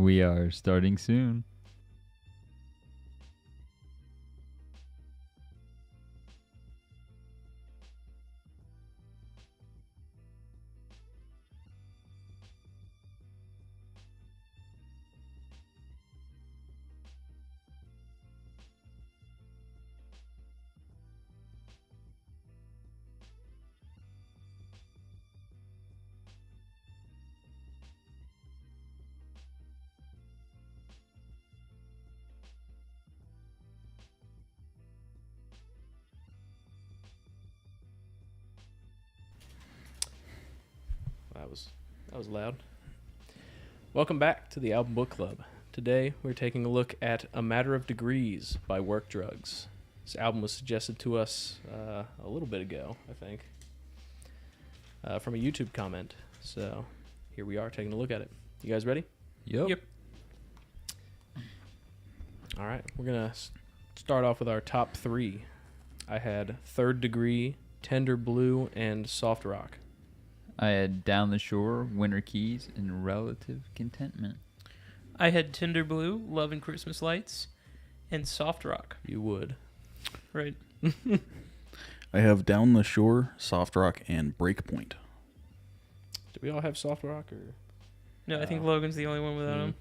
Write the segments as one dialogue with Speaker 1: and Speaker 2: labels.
Speaker 1: We are starting soon.
Speaker 2: That was loud. Welcome back to the Album Book Club. Today we're taking a look at A Matter of Degrees by Work Drugs. This album was suggested to us a little bit ago, I think, from a YouTube comment. So here we are taking a look at it. You guys ready?
Speaker 1: Yep.
Speaker 2: All right, we're going to start off with our top three. I had Third Degree, Tender Blue, and Soft Rock.
Speaker 1: I had Down the Shore, Winter Keys, and Relative Contentment.
Speaker 3: I had Tender Blue, Love and Christmas Lights, and Soft Rock.
Speaker 2: You would.
Speaker 3: Right.
Speaker 4: I have Down the Shore, Soft Rock, and Breakpoint.
Speaker 2: Do we all have Soft Rock? Or?
Speaker 3: No, I think Logan's the only one without him.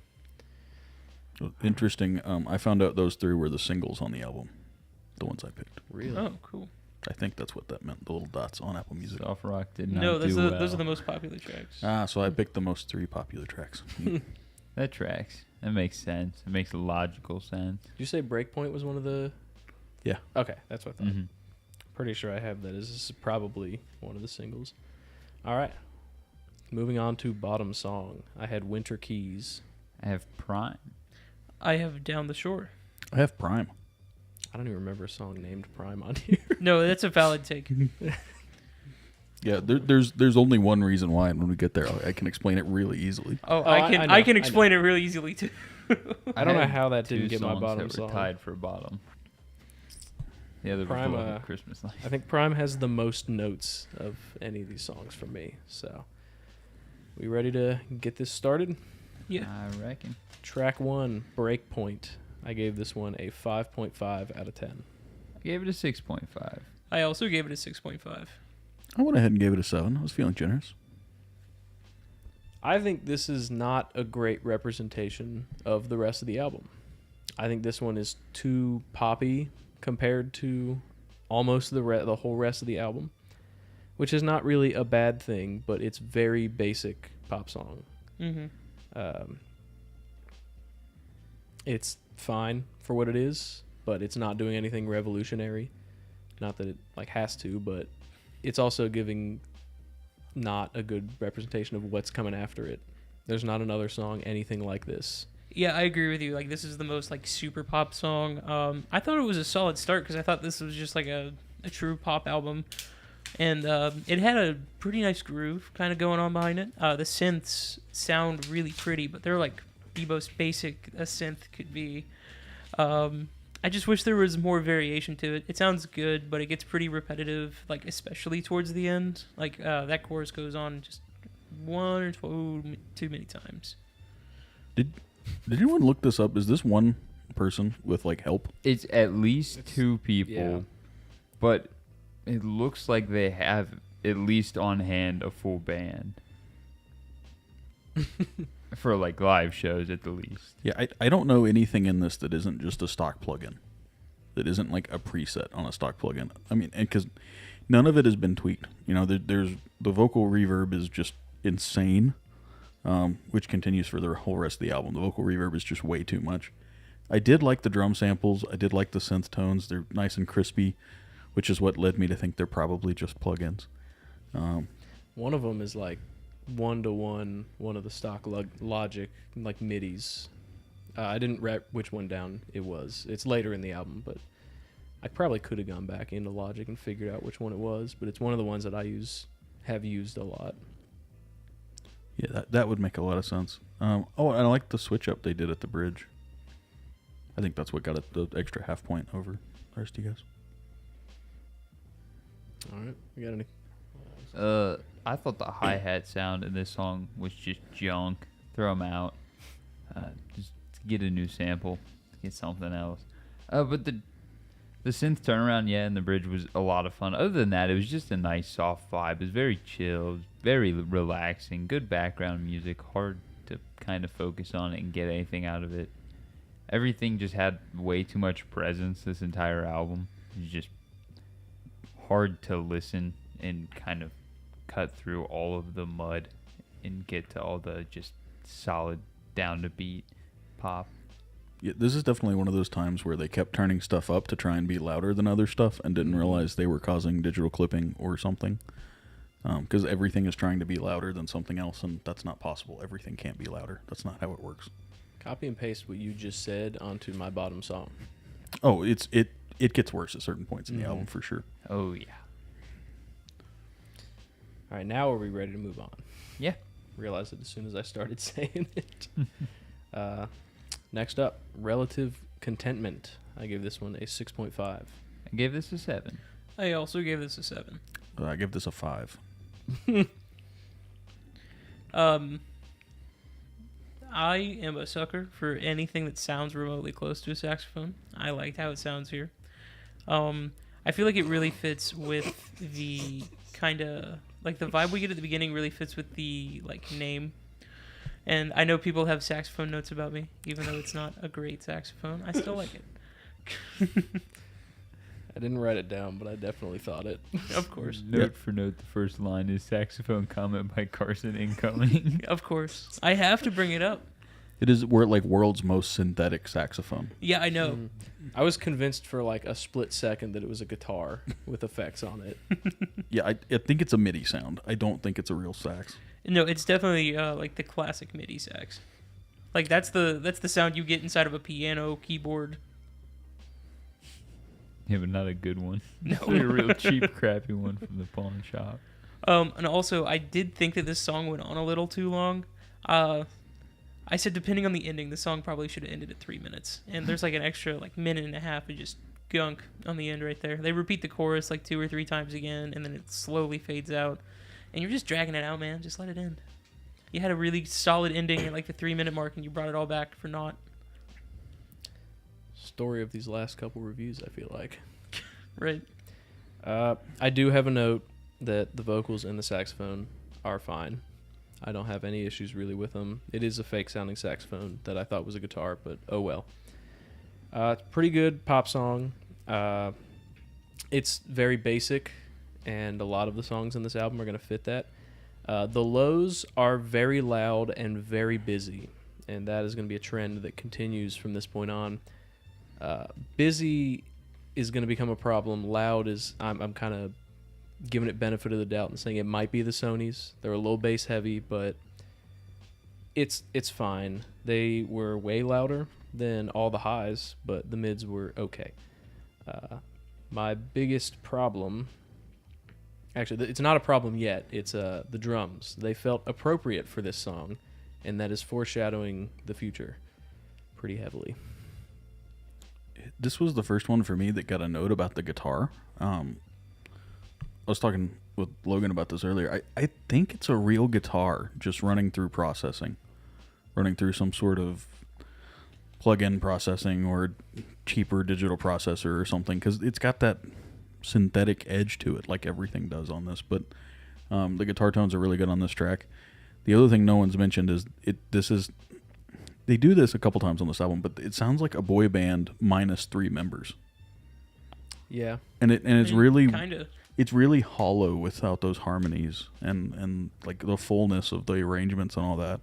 Speaker 4: Interesting. I found out those three were the singles on the album. The ones I picked.
Speaker 2: Really?
Speaker 3: Oh, cool.
Speaker 4: I think that's what that meant. The little dots on Apple Music.
Speaker 1: Soft Rock did not
Speaker 3: No,
Speaker 1: do
Speaker 3: those are the
Speaker 1: well.
Speaker 3: most popular tracks.
Speaker 4: So I picked the most three popular tracks.
Speaker 1: That tracks. That makes sense. It makes logical sense.
Speaker 2: Did you say Breakpoint was one of the...
Speaker 4: Yeah.
Speaker 2: Okay, that's what I thought.
Speaker 1: Mm-hmm.
Speaker 2: Pretty sure I have that. This is probably one of the singles. All right. Moving on to bottom song. I had Winter Keys.
Speaker 1: I have Prime.
Speaker 3: I have Down the Shore.
Speaker 4: I have Prime.
Speaker 2: I don't even remember a song named Prime on here.
Speaker 3: No, that's a valid take.
Speaker 4: Yeah, there's only one reason why, and when we get there, I can explain it really easily.
Speaker 3: Oh,
Speaker 2: I know,
Speaker 3: I can
Speaker 2: I
Speaker 3: explain it really easily too.
Speaker 2: I don't know
Speaker 1: had
Speaker 2: how that
Speaker 1: two
Speaker 2: didn't get my
Speaker 1: songs
Speaker 2: bottom
Speaker 1: that were
Speaker 2: song.
Speaker 1: tied for bottom. The other
Speaker 2: Prime,
Speaker 1: was Love and Christmas Lights.
Speaker 2: I think Prime has the most notes of any of these songs for me. So, we ready to get this started?
Speaker 3: Yeah.
Speaker 1: I reckon.
Speaker 2: Track 1, Breakpoint. I gave this one a 5.5 out of 10.
Speaker 1: I gave it a 6.5.
Speaker 3: I also gave it a 6.5.
Speaker 4: I went ahead and gave it a 7. I was feeling generous.
Speaker 2: I think this is not a great representation of the rest of the album. I think this one is too poppy compared to almost the whole rest of the album, which is not really a bad thing, but it's very basic pop song.
Speaker 3: Mm-hmm.
Speaker 2: It's fine for what it is, but it's not doing anything revolutionary. Not that it has to, but it's also giving not a good representation of what's coming after it. There's not another song anything like this.
Speaker 3: Yeah, I agree with you. Like, this is the most super pop song. I thought it was a solid start because I thought this was just a true pop album, and it had a pretty nice groove kind of going on behind it. The synths sound really pretty, but they're the most basic a synth could be. I just wish there was more variation to it. It sounds good, but it gets pretty repetitive, especially towards the end. That chorus goes on just one or too many times.
Speaker 4: Did anyone look this up? Is this one person with help?
Speaker 1: It's at least two people,
Speaker 2: yeah.
Speaker 1: but it looks like they have at least on hand a full band. For live shows at the least.
Speaker 4: Yeah, I don't know anything in this that isn't just a stock plugin. That isn't a preset on a stock plugin. I mean, because none of it has been tweaked. There's the vocal reverb is just insane, which continues for the whole rest of the album. The vocal reverb is just way too much. I did like the drum samples. I did like the synth tones. They're nice and crispy, which is what led me to think they're probably just plugins.
Speaker 2: One of them is 1-to-1, one of the stock Logic midis. I didn't write which one down it was. It's later in the album, but I probably could have gone back into Logic and figured out which one it was, but it's one of the ones that I have used a lot.
Speaker 4: Yeah, that would make a lot of sense. And I like the switch up they did at the bridge. I think that's what got it the extra half point over the rest of you guys.
Speaker 2: All right, you got any?
Speaker 1: I thought the hi-hat sound in this song was just junk. Throw them out. Just get a new sample, get something else. But the synth turnaround, yeah, and the bridge was a lot of fun. Other than that, it was just a nice soft vibe. It was very chill, very relaxing, good background music, hard to kind of focus on it and get anything out of it. Everything just had way too much presence, this entire album. It was just hard to listen and kind of cut through all of the mud and get to all the just solid, down to beat pop.
Speaker 4: Yeah, this is definitely one of those times where they kept turning stuff up to try and be louder than other stuff and didn't realize they were causing digital clipping or something. Because everything is trying to be louder than something else, and that's not possible. Everything can't be louder. That's not how it works.
Speaker 2: Copy and paste what you just said onto my bottom song.
Speaker 4: Oh, it gets worse at certain points in the
Speaker 2: Mhm.
Speaker 4: album for sure.
Speaker 1: Oh, yeah.
Speaker 2: All right, now are we ready to move on?
Speaker 1: Yeah.
Speaker 2: Realized it as soon as I started saying it. Next up, Relative Contentment. I gave this one a 6.5.
Speaker 1: I gave this a 7.
Speaker 3: I also gave this a 7.
Speaker 4: I give this a 5.
Speaker 3: I am a sucker for anything that sounds remotely close to a saxophone. I liked how it sounds here. I feel like it really fits with the kind of like the vibe we get at the beginning really fits with the like name. And I know people have saxophone notes about me, even though it's not a great saxophone. I still like it.
Speaker 2: I didn't write it down, but I definitely thought it.
Speaker 3: Of course.
Speaker 1: Note for note, the first line is saxophone comment by Carson incoming.
Speaker 3: Of course. I have to bring it up.
Speaker 4: It is world's most synthetic saxophone.
Speaker 3: Yeah, I know.
Speaker 2: Mm. I was convinced for like a split second that it was a guitar with effects on it.
Speaker 4: Yeah, I think it's a MIDI sound. I don't think it's a real sax.
Speaker 3: No, it's definitely like the classic MIDI sax. Like that's the sound you get inside of a piano keyboard.
Speaker 1: Yeah, but not a good one.
Speaker 3: No.
Speaker 1: It's a real cheap, crappy one from the pawn shop.
Speaker 3: And also, I did think that this song went on a little too long. I said depending on the ending, the song probably should have ended at 3 minutes. And there's like an extra like minute and a half of just gunk on the end right there. They repeat the chorus like 2 or 3 times again, and then it slowly fades out. And you're just dragging it out, man. Just let it end. You had a really solid ending at like the 3-minute mark, and you brought it all back for naught.
Speaker 2: Story of these last couple reviews, I feel like.
Speaker 3: Right.
Speaker 2: I do have a note that the vocals and the saxophone are fine. I don't have any issues really with them. It is a fake sounding saxophone that I thought was a guitar, but oh well. It's a pretty good pop song. It's very basic, and a lot of the songs in this album are going to fit that. The lows are very loud and very busy, and that is going to be a trend that continues from this point on. Busy is going to become a problem. Loud is, I'm kind of giving it benefit of the doubt and saying it might be the Sonys. They're a little bass heavy, but it's fine. They were way louder than all the highs, but the mids were okay. My biggest problem, actually, it's not a problem yet. It's the drums. They felt appropriate for this song, and that is foreshadowing the future pretty heavily.
Speaker 4: This was the first one for me that got a note about the guitar. I was talking with Logan about this earlier. I think it's a real guitar just running through processing, running through some sort of plug-in processing or cheaper digital processor or something, because it's got that synthetic edge to it like everything does on this. But the guitar tones are really good on this track. The other thing no one's mentioned is they do this a couple times on this album, but it sounds like a boy band minus 3 members.
Speaker 2: Yeah.
Speaker 4: And it's really
Speaker 3: kind of.
Speaker 4: It's really hollow without those harmonies and like the fullness of the arrangements and all that.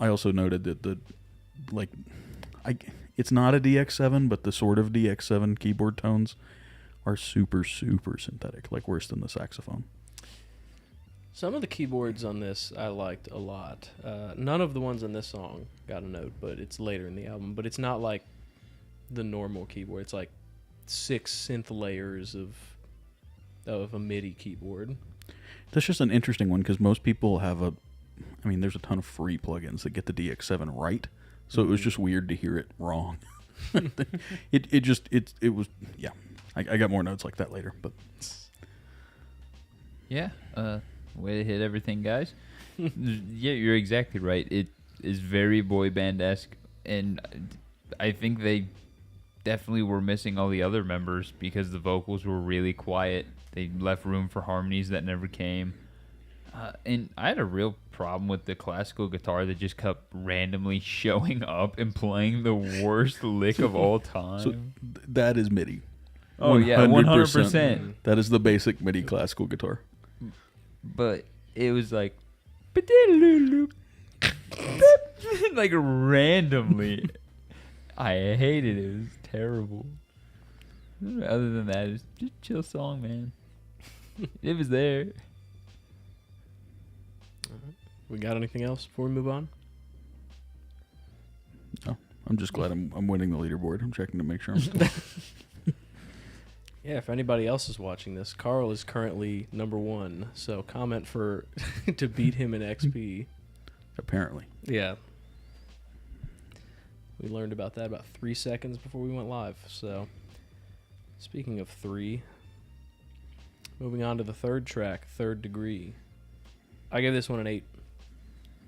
Speaker 4: I also noted that it's not a DX7, but the sort of DX7 keyboard tones are super, super synthetic, like worse than the saxophone.
Speaker 2: Some of the keyboards on this I liked a lot. None of the ones on this song got a note, but it's later in the album. But it's not like the normal keyboard. It's like 6 synth layers of a MIDI keyboard.
Speaker 4: That's just an interesting one because most people have there's a ton of free plugins that get the DX7 right. So it was just weird to hear it wrong. It was, yeah. I got more notes like that later, but
Speaker 1: Yeah, way to hit everything, guys. Yeah, you're exactly right. is very boy band-esque, and I think they definitely were missing all the other members because the vocals were really quiet. They left room for harmonies that never came. And I had a real problem with the classical guitar that just kept randomly showing up and playing the worst lick of all time.
Speaker 4: So that is MIDI.
Speaker 1: Oh, yeah, 100%.
Speaker 4: That is the basic MIDI classical guitar.
Speaker 1: But it was like, like randomly. I hated it. It was terrible. Other than that, it was just a chill song, man. It was there.
Speaker 2: We got anything else before we move on?
Speaker 4: No, I'm just glad I'm winning the leaderboard. I'm checking to make sure I'm still.
Speaker 2: Yeah, if anybody else is watching this, Carl is currently number 1. So comment for to beat him in XP.
Speaker 4: Apparently.
Speaker 2: Yeah. We learned about that about 3 seconds before we went live. So, speaking of 3, moving on to the third track, Third Degree. I give this one an 8.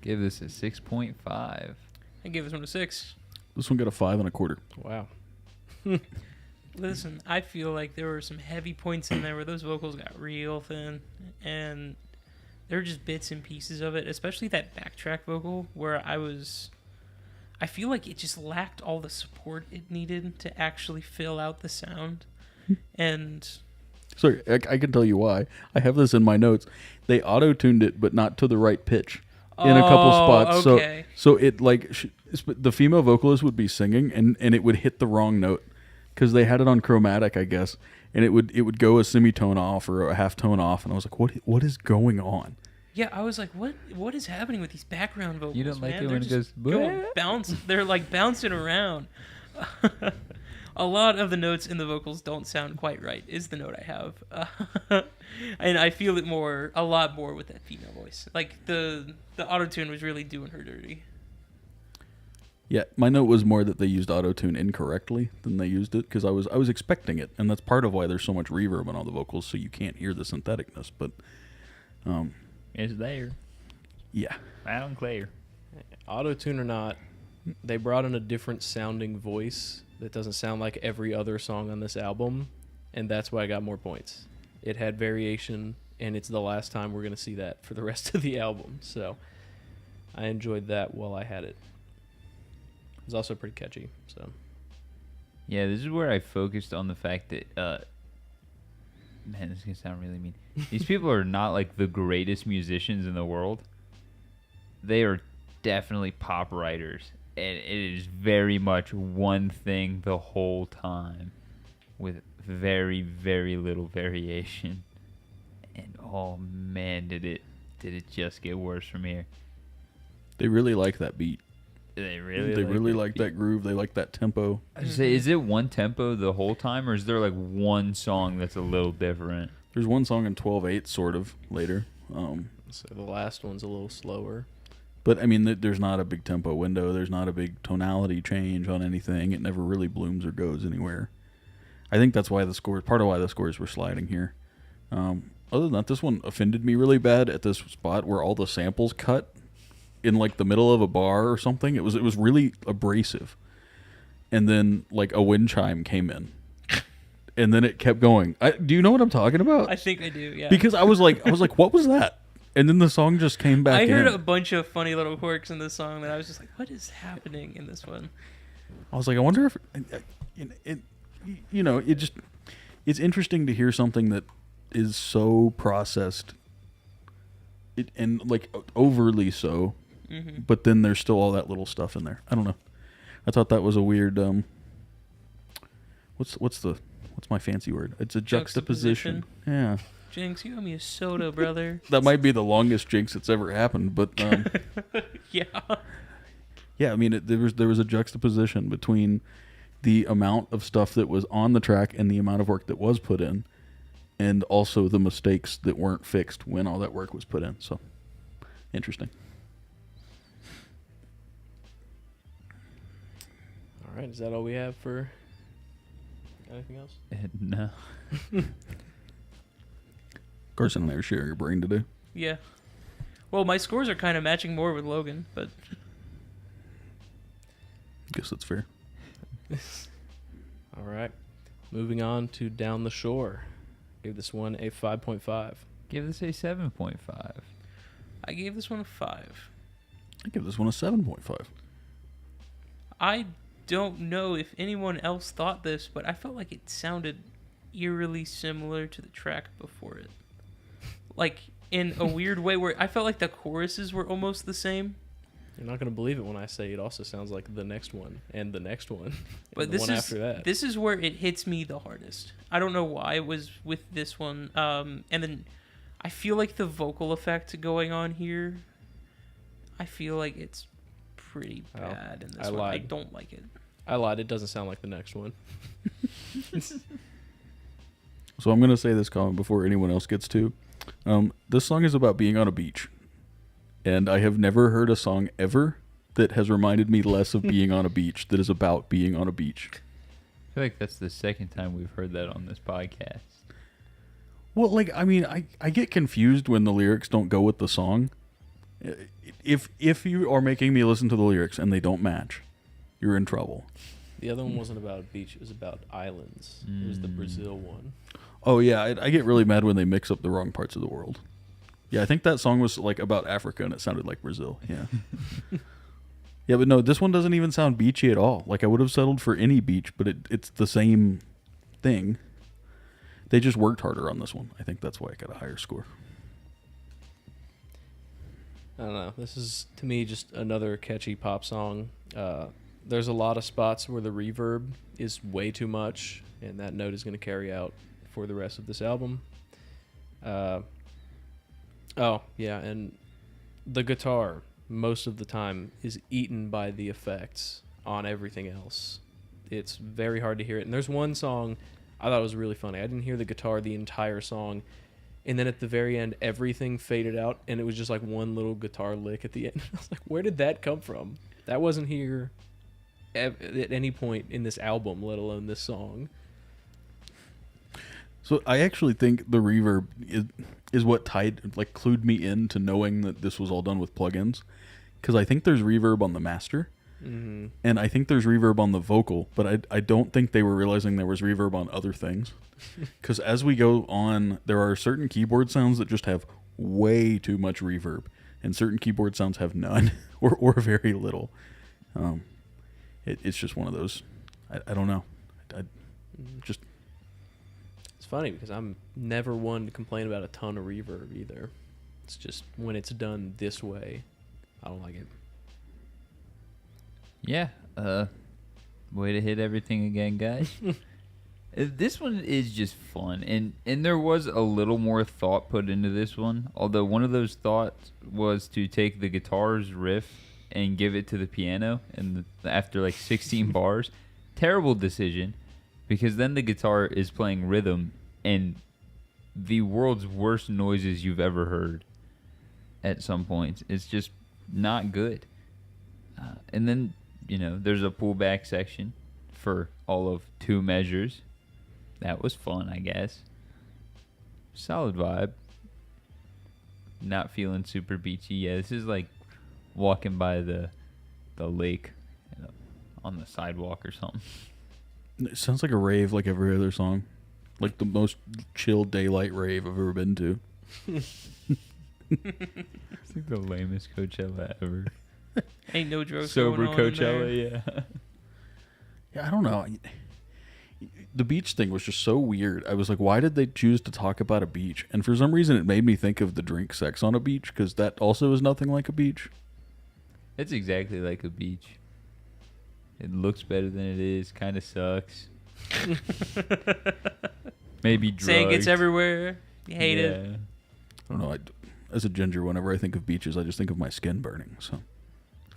Speaker 1: Give this a 6.5.
Speaker 3: I give this one a 6.
Speaker 4: This one got a 5 1/4.
Speaker 2: Wow.
Speaker 3: Listen, I feel like there were some heavy points in there where those vocals got real thin, and there were just bits and pieces of it, especially that backtrack vocal where I feel like it just lacked all the support it needed to actually fill out the sound. And
Speaker 4: Sorry, I can tell you why. I have this in my notes. They auto-tuned it, but not to the right pitch in a couple spots.
Speaker 3: Okay.
Speaker 4: So it like the female vocalist would be singing, and it would hit the wrong note because they had it on chromatic, I guess, and it would go a semitone off or a half tone off, and I was like, what is going on?
Speaker 3: yeah, I was like, what is happening with these background vocals?
Speaker 1: You don't like
Speaker 3: man?
Speaker 1: it
Speaker 3: They're
Speaker 1: when it
Speaker 3: just
Speaker 1: goes,
Speaker 3: going bounce. They're like bouncing around. A lot of the notes in the vocals don't sound quite right, is the note I have. And I feel it a lot more with that female voice. Like, the auto-tune was really doing her dirty.
Speaker 4: Yeah, my note was more that they used auto-tune incorrectly than they used it because I was expecting it, and that's part of why there's so much reverb on all the vocals, so you can't hear the syntheticness. But
Speaker 1: It's there.
Speaker 4: yeah,
Speaker 1: Loud and clear.
Speaker 2: Auto-tune or not, they brought in a different sounding voice that doesn't sound like every other song on this album, and that's why I got more points. It had variation, and it's the last time we're going to see that for the rest of the album. So I enjoyed that while I had it. It was also pretty catchy. So
Speaker 1: Yeah, this is where I focused on the fact that, man, this is going to sound really mean. These people are not like the greatest musicians in the world. They are definitely pop writers. And it is very much one thing the whole time with very, very little variation. And oh man, did it just get worse from here.
Speaker 4: they really like that beat.
Speaker 1: They really
Speaker 4: They really
Speaker 1: that
Speaker 4: like
Speaker 1: beat.
Speaker 4: that groove. They like that tempo.
Speaker 1: I was say, is it one tempo the whole time, or is there like one song that's a little different?
Speaker 4: There's one song in 12/8 sort of later.
Speaker 2: So the last one's a little slower.
Speaker 4: But I mean, there's not a big tempo window. There's not a big tonality change on anything. It never really blooms or goes anywhere. I think that's why part of why the scores were sliding here. Other than that, this one offended me really bad at this spot where all the samples cut in like the middle of a bar or something. It was really abrasive. And then like a wind chime came in. And then it kept going. Do you know what I'm talking about?
Speaker 3: I think I do, yeah.
Speaker 4: Because I was like, what was that? And then the song just came back
Speaker 3: I heard
Speaker 4: in.
Speaker 3: a bunch of funny little quirks in this song that I was just like, what is happening in this one?
Speaker 4: I was like, I wonder if it's interesting to hear something that is so processed, and like overly so,
Speaker 3: Mm-hmm.
Speaker 4: but then there's still all that little stuff in there. I don't know. I thought that was a weird. What's my fancy word? It's a juxtaposition. Yeah.
Speaker 3: Jinx, you owe me a soda, brother.
Speaker 4: That might be the longest jinx that's ever happened, but
Speaker 3: Yeah.
Speaker 4: yeah, I mean, there was a juxtaposition between the amount of stuff that was on the track and the amount of work that was put in, and also the mistakes that weren't fixed when all that work was put in. So, interesting.
Speaker 2: All right, is that all we have for anything else?
Speaker 1: No.
Speaker 4: Carson and I are sharing a brain today.
Speaker 3: Yeah. Well, my scores are kind of matching more with Logan, but
Speaker 4: I guess that's fair.
Speaker 2: All right. Moving on to Down the Shore. Gave this one a 5.5.
Speaker 1: Give this a 7.5.
Speaker 3: I gave this one a 5.
Speaker 4: I give this one a 7.5.
Speaker 3: I don't know if anyone else thought this, but I felt like it sounded eerily similar to the track before it. Like, in a weird way where I felt like the choruses were almost the same.
Speaker 2: You're not going to believe it when I say it also sounds like the next one and the next one.
Speaker 3: But
Speaker 2: and the
Speaker 3: this
Speaker 2: one
Speaker 3: is
Speaker 2: after that.
Speaker 3: this is where it hits me the hardest. I don't know why it was with this one. And then I feel like the vocal effect going on here, I feel like it's pretty
Speaker 2: Oh,
Speaker 3: bad in this
Speaker 2: I
Speaker 3: one. I
Speaker 2: lied.
Speaker 3: don't like it.
Speaker 2: I lied. It doesn't sound like the next one.
Speaker 4: So I'm going to say this comment before anyone else gets to. This song is about being on a beach. And I have never heard a song ever that has reminded me less of being on a beach that is about being on a beach.
Speaker 1: I feel like that's the second time we've heard that on this podcast.
Speaker 4: Well, like, I mean, I get confused when the lyrics don't go with the song. If you are making me listen to the lyrics and they don't match, you're in trouble.
Speaker 2: The other one wasn't about a beach. It was about islands. It was the Brazil one.
Speaker 4: Oh, yeah, I get really mad when they mix up the wrong parts of the world. Yeah, I think that song was, like, about Africa, and it sounded like Brazil. Yeah. Yeah, but no, this one doesn't even sound beachy at all. Like, I would have settled for any beach, but it's the same thing. They just worked harder on this one. I think that's why I got a higher score.
Speaker 2: I don't know. This is, to me, just another catchy pop song. There's a lot of spots where the reverb is way too much, and that note is going to carry out for the rest of this album. Oh, yeah, and the guitar, most of the time, is eaten by the effects on everything else. It's very hard to hear it. And there's one song I thought was really funny. I didn't hear the guitar the entire song, and then at the very end, everything faded out, and it was just like one little guitar lick at the end. I was like, where did that come from? That wasn't here at any point in this album, let alone this song.
Speaker 4: So I actually think the reverb is what clued me into knowing that this was all done with plugins, because I think there's reverb on the master,
Speaker 2: Mm-hmm.
Speaker 4: and I think there's reverb on the vocal, but I don't think they were realizing there was reverb on other things. Because as we go on, there are certain keyboard sounds that just have way too much reverb, and certain keyboard sounds have none or very little. It's just one of those. I don't know. Just.
Speaker 2: It's funny because I'm never one to complain about a ton of reverb either. It's just when it's done this way, I don't like it.
Speaker 1: Yeah. Way to hit everything again, guys. This one is just fun, and there was a little more thought put into this one. Although one of those thoughts was to take the guitar's riff and give it to the piano, and after like 16 bars, terrible decision, because then the guitar is playing rhythm and the world's worst noises you've ever heard. At some points, it's just not good. And then there's a pullback section for all of 2 measures. That was fun, I guess. Solid vibe. Not feeling super beachy. Yeah, this is like walking by the lake on the sidewalk or something.
Speaker 4: It sounds like a rave, like every other song, like the most chill daylight rave I've ever been to.
Speaker 1: It's like the lamest Coachella ever.
Speaker 3: Ain't no drugs
Speaker 1: Sober
Speaker 3: going on in there.
Speaker 1: Coachella, yeah.
Speaker 4: Yeah, I don't know. The beach thing was just so weird. I was like, why did they choose to talk about a beach? And for some reason, it made me think of the drink Sex on a Beach, because that also is nothing like a beach.
Speaker 1: It's exactly like a beach. It looks better than it is. Kind of sucks. Maybe drugs.
Speaker 3: Saying it's everywhere. You hate it.
Speaker 4: I don't know. As a ginger, whenever I think of beaches, I just think of my skin burning. So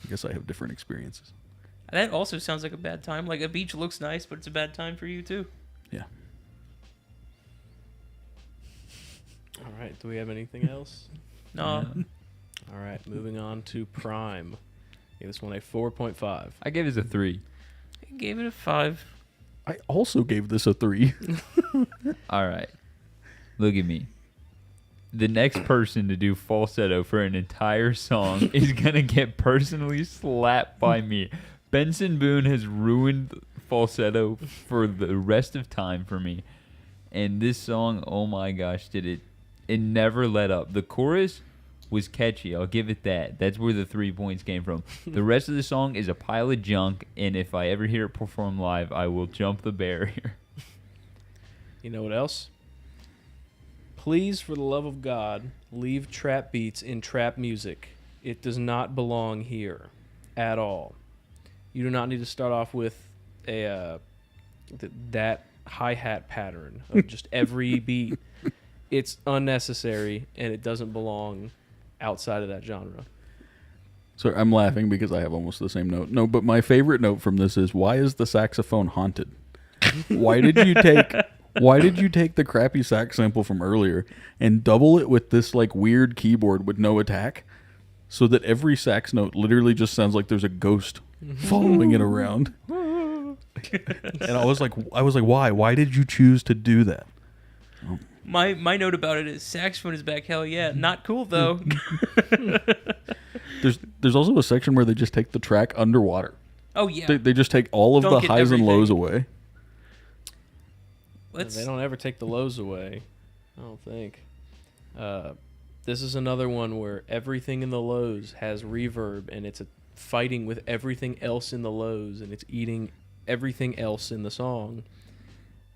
Speaker 4: I guess I have different experiences.
Speaker 3: That also sounds like a bad time. Like a beach looks nice, but it's a bad time for you too.
Speaker 4: Yeah.
Speaker 2: All right. Do we have anything else?
Speaker 3: No.
Speaker 2: All right. Moving on to Prime. Gave this one a 4.5.
Speaker 1: I gave this a 3.
Speaker 3: I gave it a 5.
Speaker 4: I also gave this a 3.
Speaker 1: All right. Look at me. The next person to do falsetto for an entire song is going to get personally slapped by me. Benson Boone has ruined falsetto for the rest of time for me. And this song, oh my gosh, it never let up. The chorus was catchy, I'll give it that. That's where the 3 points came from. The rest of the song is a pile of junk, and if I ever hear it performed live, I will jump the barrier.
Speaker 2: You know what else? Please, for the love of God, leave trap beats in trap music. It does not belong here at all. You do not need to start off with that hi-hat pattern of just every beat. It's unnecessary, and it doesn't belong outside of that genre.
Speaker 4: So I'm laughing because I have almost the same note. No, but my favorite note from this is, why is the saxophone haunted? Why did you take the crappy sax sample from earlier and double it with this like weird keyboard with no attack, so that every sax note literally just sounds like there's a ghost following it around? And I was like, why? Why did you choose to do that?
Speaker 3: My note about it is saxophone is back. Hell yeah. Not cool though.
Speaker 4: There's also a section where they just take the track underwater.
Speaker 3: Oh yeah.
Speaker 4: They just take all of
Speaker 3: Don't
Speaker 4: the
Speaker 3: get
Speaker 4: highs and
Speaker 3: everything.
Speaker 4: lows away.
Speaker 2: They don't ever take the lows away, I don't think. This is another one where everything in the lows has reverb, and it's fighting with everything else in the lows, and it's eating everything else in the song.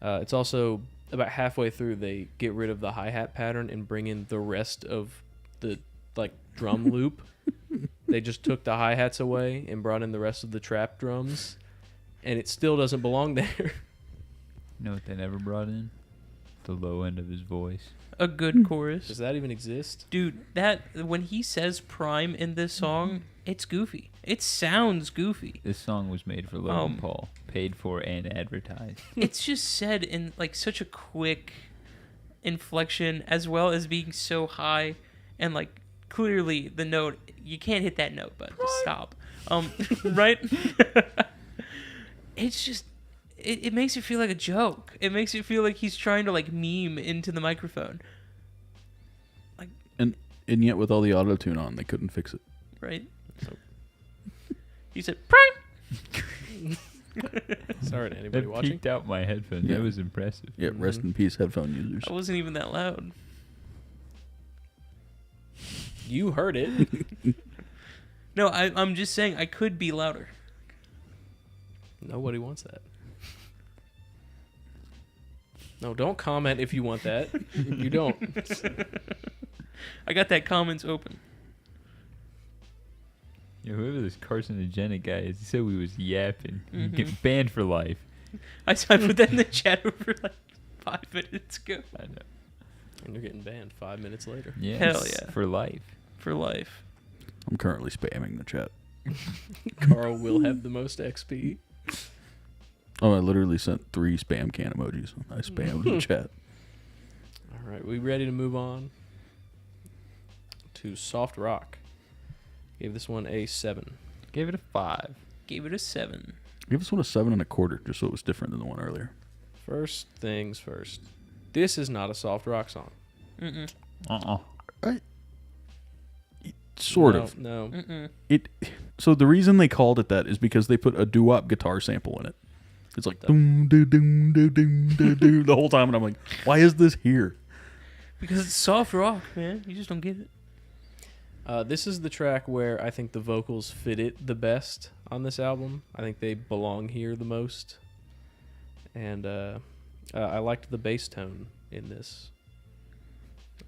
Speaker 2: It's also about halfway through they get rid of the hi-hat pattern and bring in the rest of the like drum loop. They just took the hi-hats away and brought in the rest of the trap drums, and it still doesn't belong there.
Speaker 1: You know what they never brought in? The low end of his voice.
Speaker 3: A good chorus.
Speaker 2: Does that even exist?
Speaker 3: Dude, that when he says prime in this song, it's goofy. It sounds goofy.
Speaker 1: This song was made for Logan Paul, paid for and advertised.
Speaker 3: It's just said in like such a quick inflection, as well as being so high, and like clearly the note, you can't hit that note, but just stop. Right? It's just it makes it feel like a joke. It makes it feel like he's trying to like meme into the microphone. Like,
Speaker 4: And yet with all the auto-tune on, they couldn't fix it.
Speaker 3: right? He said prime.
Speaker 2: Sorry to anybody
Speaker 1: That
Speaker 2: watching.
Speaker 1: peeked out my headphones.
Speaker 4: Yeah.
Speaker 1: That was impressive.
Speaker 4: Yeah, rest in peace, headphone users.
Speaker 3: I wasn't even that loud.
Speaker 2: You heard it.
Speaker 3: No, I'm just saying I could be louder.
Speaker 2: Nobody wants that. No, don't comment if you want that. You don't.
Speaker 3: I got that comments open.
Speaker 1: Yeah, whoever this carcinogenic guy is, he said we was yapping.
Speaker 3: Mhm.
Speaker 1: Get banned for life.
Speaker 3: I put that in the chat over like 5 minutes ago.
Speaker 1: I know.
Speaker 2: And you're getting banned 5 minutes later.
Speaker 1: Yes,
Speaker 3: Hell yeah.
Speaker 1: for life.
Speaker 3: For life.
Speaker 4: I'm currently spamming the chat.
Speaker 2: Carl will have the most XP.
Speaker 4: Oh, I literally sent 3 spam can emojis. I spammed the chat.
Speaker 2: All right, we ready to move on to Soft Rock? Gave this one a 7.
Speaker 1: Gave it a 5.
Speaker 3: Gave it a 7.
Speaker 4: Give this one a 7 1/4, just so it was different than the one earlier.
Speaker 2: First things first. This is not a soft rock song.
Speaker 3: Mm-mm.
Speaker 4: Sort
Speaker 2: No,
Speaker 4: of.
Speaker 2: No.
Speaker 3: Mm-mm.
Speaker 4: So the reason they called it that is because they put a doo-wop guitar sample in it. It's like
Speaker 2: The-
Speaker 4: doom doo doom doo doom doo doo the whole time, and I'm like, why is this here?
Speaker 3: Because it's soft rock, man. You just don't get it.
Speaker 2: This is the track where I think the vocals fit it the best on this album. I think they belong here the most. And I liked the bass tone in this,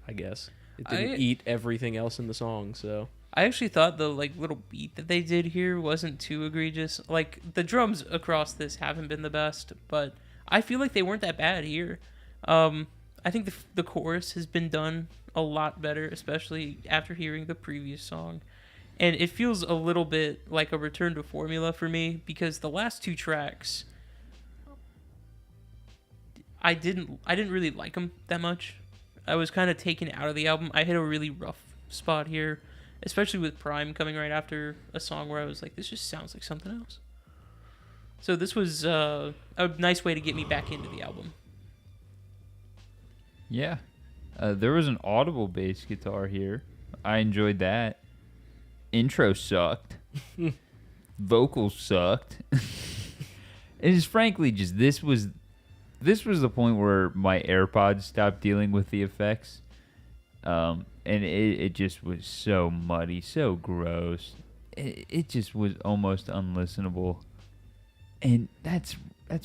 Speaker 2: I guess. It didn't eat everything else in the song, so...
Speaker 3: I actually thought the like little beat that they did here wasn't too egregious. Like the drums across this haven't been the best, but I feel like they weren't that bad here. I think the chorus has been done a lot better, especially after hearing the previous song, and it feels a little bit like a return to formula for me because the last 2 tracks, I didn't really like them that much. I was kind of taken out of the album. I hit a really rough spot here. Especially with Prime coming right after a song where I was like, this just sounds like something else. So this was a nice way to get me back into the album.
Speaker 1: Yeah. There was an audible bass guitar here. I enjoyed that. Intro sucked. vocals sucked. It is frankly just this was the point where my AirPods stopped dealing with the effects, and it just was so muddy, so gross. It just was almost unlistenable, and that's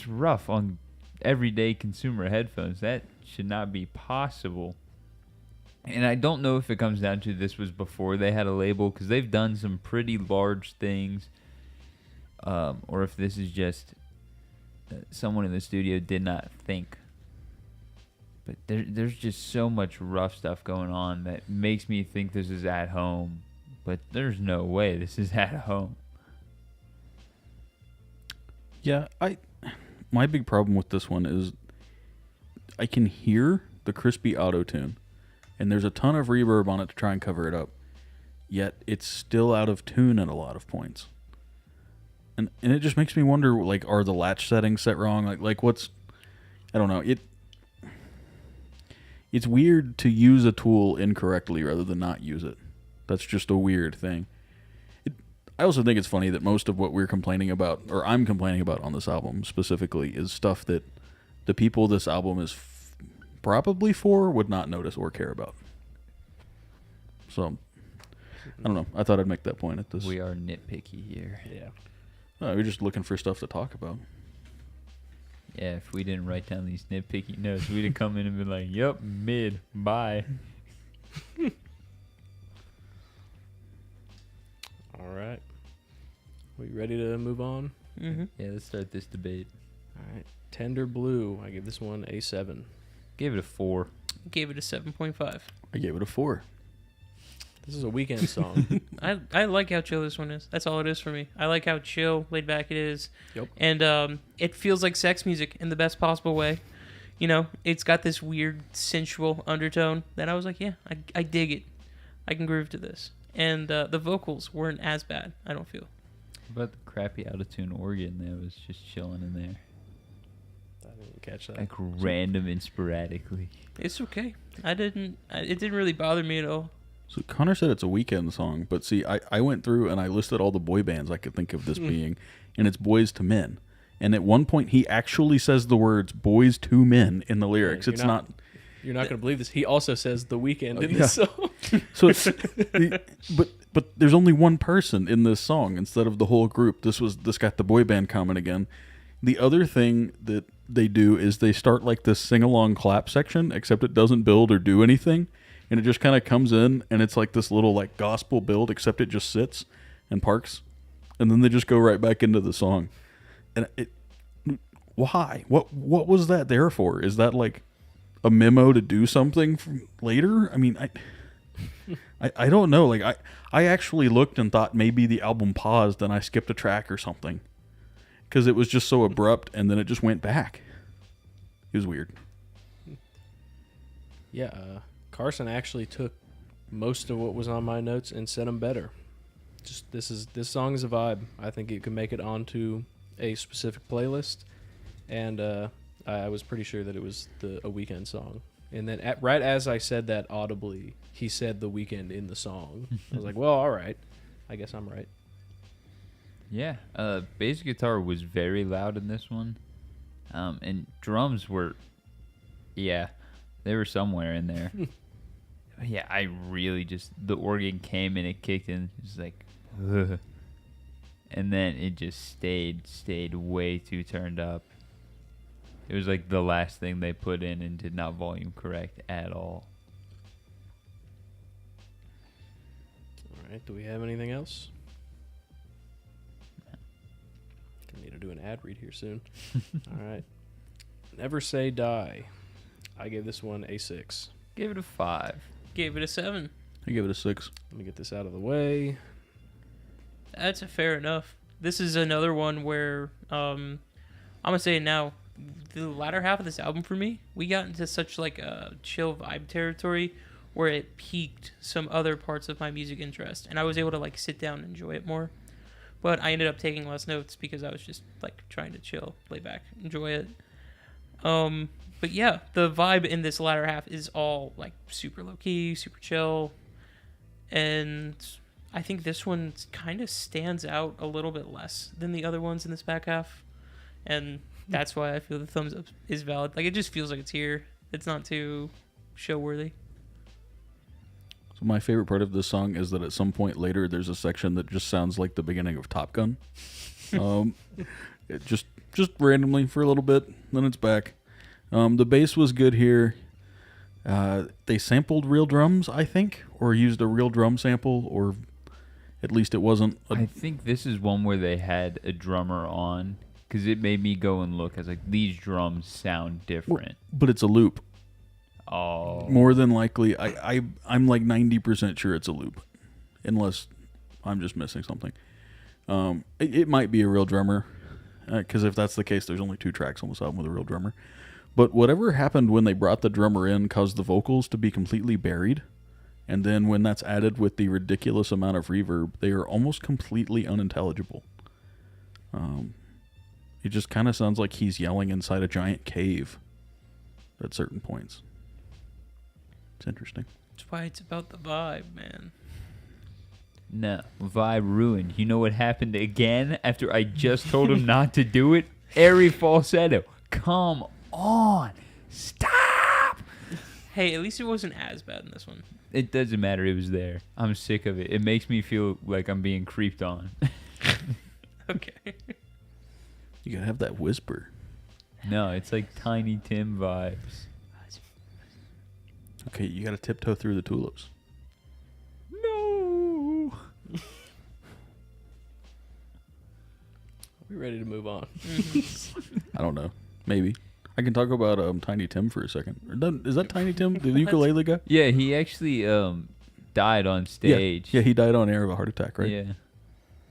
Speaker 1: rough on everyday consumer headphones. That should not be possible. And I don't know if it comes down to this was before they had a label, because they've done some pretty large things, or if this is just someone in the studio did not think. But there's just so much rough stuff going on that makes me think this is at home. But there's no way this is at home.
Speaker 4: Yeah, my big problem with this one is I can hear the crispy auto-tune, and there's a ton of reverb on it to try and cover it up, yet it's still out of tune at a lot of points. And it just makes me wonder, like, are the latch settings set wrong? Like what's, I don't know. It's weird to use a tool incorrectly rather than not use it. That's just a weird thing. I also think it's funny that most of what we're complaining about, or I'm complaining about on this album specifically, is stuff that the people this album is probably for would not notice or care about. So, I don't know. I thought I'd make that point at this.
Speaker 1: We are nitpicky here.
Speaker 2: Yeah.
Speaker 4: We're just looking for stuff to talk about.
Speaker 1: Yeah, if we didn't write down these nitpicky notes, we'd have come in and been like, "Yep, mid, bye."
Speaker 2: All right. We ready to move on?
Speaker 3: Mm-hmm.
Speaker 1: Yeah, let's start this debate.
Speaker 2: All right. Tender Blue. I give this one a 7.
Speaker 1: Give it a 4.
Speaker 3: Gave it a 7.5.
Speaker 4: I gave it a 4.
Speaker 2: This is a weekend song.
Speaker 3: I like how chill this one is. That's all it is for me. I like how chill, laid back it is.
Speaker 2: Yep.
Speaker 3: And it feels like sex music in the best possible way. You know, it's got this weird sensual undertone that I was like, yeah, I dig it. I can groove to this. And the vocals weren't as bad, I don't feel.
Speaker 1: But the crappy out-of-tune organ that was just chilling in there.
Speaker 2: I didn't catch that.
Speaker 1: Like random and sporadically.
Speaker 3: It's okay. It didn't really bother me at all.
Speaker 4: So Connor said it's a weekend song, but see, I went through and I listed all the boy bands I could think of this being, and it's Boys to Men. And at one point, he actually says the words "Boys to Men" in the lyrics.
Speaker 2: Yeah,
Speaker 4: It's not.
Speaker 2: You're not going to believe this. He also says The Weeknd in this song.
Speaker 4: So it's, but there's only one person in this song instead of the whole group. This got the boy band comment again. The other thing that they do is they start like this sing along clap section, except it doesn't build or do anything, and it just kind of comes in and it's like this little like gospel build, except it just sits and parks, and then they just go right back into the song. And why? What was that there for? Is that like a memo to do something later? I mean, I don't know. Like I actually looked and thought maybe the album paused and I skipped a track or something, because it was just so abrupt and then it just went back. It was weird.
Speaker 2: Yeah, Carson actually took most of what was on my notes and said them better. Just this song is a vibe. I think it could make it onto a specific playlist, and I was pretty sure that it was a Weeknd song. And then right as I said that audibly, he said The Weeknd in the song. I was like, well, all right, I guess I'm right.
Speaker 1: Yeah, bass guitar was very loud in this one, and drums were, yeah, they were somewhere in there. Yeah, I really just, the organ came and it kicked in, just like, ugh. And then it just stayed way too turned up. It was like the last thing they put in and did not volume correct at all.
Speaker 2: All right, do we have anything else? Gonna need to do an ad read here soon. All right. Never Say Die. I gave this one a 6.
Speaker 1: Give it a 5.
Speaker 3: Gave it a 7.
Speaker 4: I give it a 6.
Speaker 2: Let me get this out of the way.
Speaker 3: That's a fair enough. This is another one where I'm gonna say it now. The latter half of this album for me, we got into such like a chill vibe territory where it piqued some other parts of my music interest, and I was able to like sit down and enjoy it more. But I ended up taking less notes because I was just like trying to chill, lay back, enjoy it. But yeah, the vibe in this latter half is all like super low key, super chill, and I think this one kind of stands out a little bit less than the other ones in this back half, and that's why I feel the thumbs up is valid. Like, it just feels like it's here. It's not too show worthy.
Speaker 4: So my favorite part of this song is that at some point later, there's a section that just sounds like the beginning of Top Gun. It just randomly for a little bit, then it's back. The bass was good here. They sampled real drums, I think, or used a real drum sample, or at least it wasn't.
Speaker 1: I think this is one where they had a drummer on, because it made me go and look. I was like, these drums sound different.
Speaker 4: But it's a loop.
Speaker 1: Oh.
Speaker 4: More than likely, I'm like 90% sure it's a loop, unless I'm just missing something. It might be a real drummer, because if that's the case, there's only 2 tracks on this album with a real drummer. But whatever happened when they brought the drummer in caused the vocals to be completely buried, and then when that's added with the ridiculous amount of reverb, they are almost completely unintelligible. It just kind of sounds like he's yelling inside a giant cave at certain points. It's interesting.
Speaker 3: That's why it's about the vibe, man.
Speaker 1: No, vibe ruined. You know what happened again after I just told him not to do it? Airy falsetto. Come on. Stop!
Speaker 3: Hey, at least it wasn't as bad in this one.
Speaker 1: It doesn't matter. It was there. I'm sick of it. It makes me feel like I'm being creeped on.
Speaker 3: Okay.
Speaker 4: You gotta have that whisper.
Speaker 1: No, it's like Tiny Tim vibes.
Speaker 4: Okay, you gotta tiptoe through the tulips.
Speaker 1: No.
Speaker 2: Are we ready to move on?
Speaker 4: I don't know. Maybe. I can talk about Tiny Tim for a second. Is that Tiny Tim, the ukulele guy?
Speaker 1: Yeah, he actually died on stage.
Speaker 4: Yeah, he died on air of a heart attack, right?
Speaker 1: Yeah.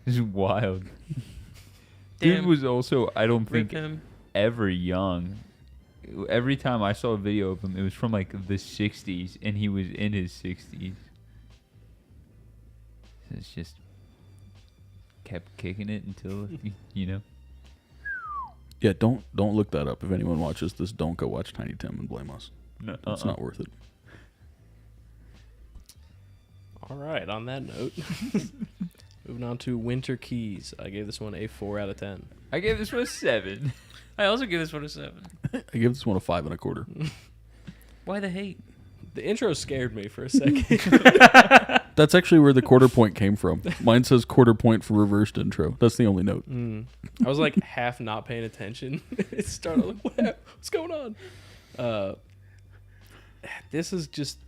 Speaker 1: This is wild.
Speaker 3: Damn.
Speaker 1: Dude was also, I don't
Speaker 3: Rip
Speaker 1: think,
Speaker 3: him.
Speaker 1: ever young. Every time I saw a video of him, it was from like the 60s, and he was in his 60s. So it's just kept kicking it until, you know.
Speaker 4: Yeah, don't look that up. If anyone watches this, don't go watch Tiny Tim and blame us.
Speaker 1: No,
Speaker 4: It's not worth it.
Speaker 2: All right, on that note, moving on to Winter Keys. I gave this one a 4 out of 10.
Speaker 1: I gave this one a 7.
Speaker 3: I also give this one a 7.
Speaker 4: I give this one a 5 1/4.
Speaker 3: Why the hate?
Speaker 2: The intro scared me for a second.
Speaker 4: That's actually where the quarter point came from. Mine says quarter point for reversed intro. That's the only note.
Speaker 2: I was like half not paying attention. It started like, what's going on? This is just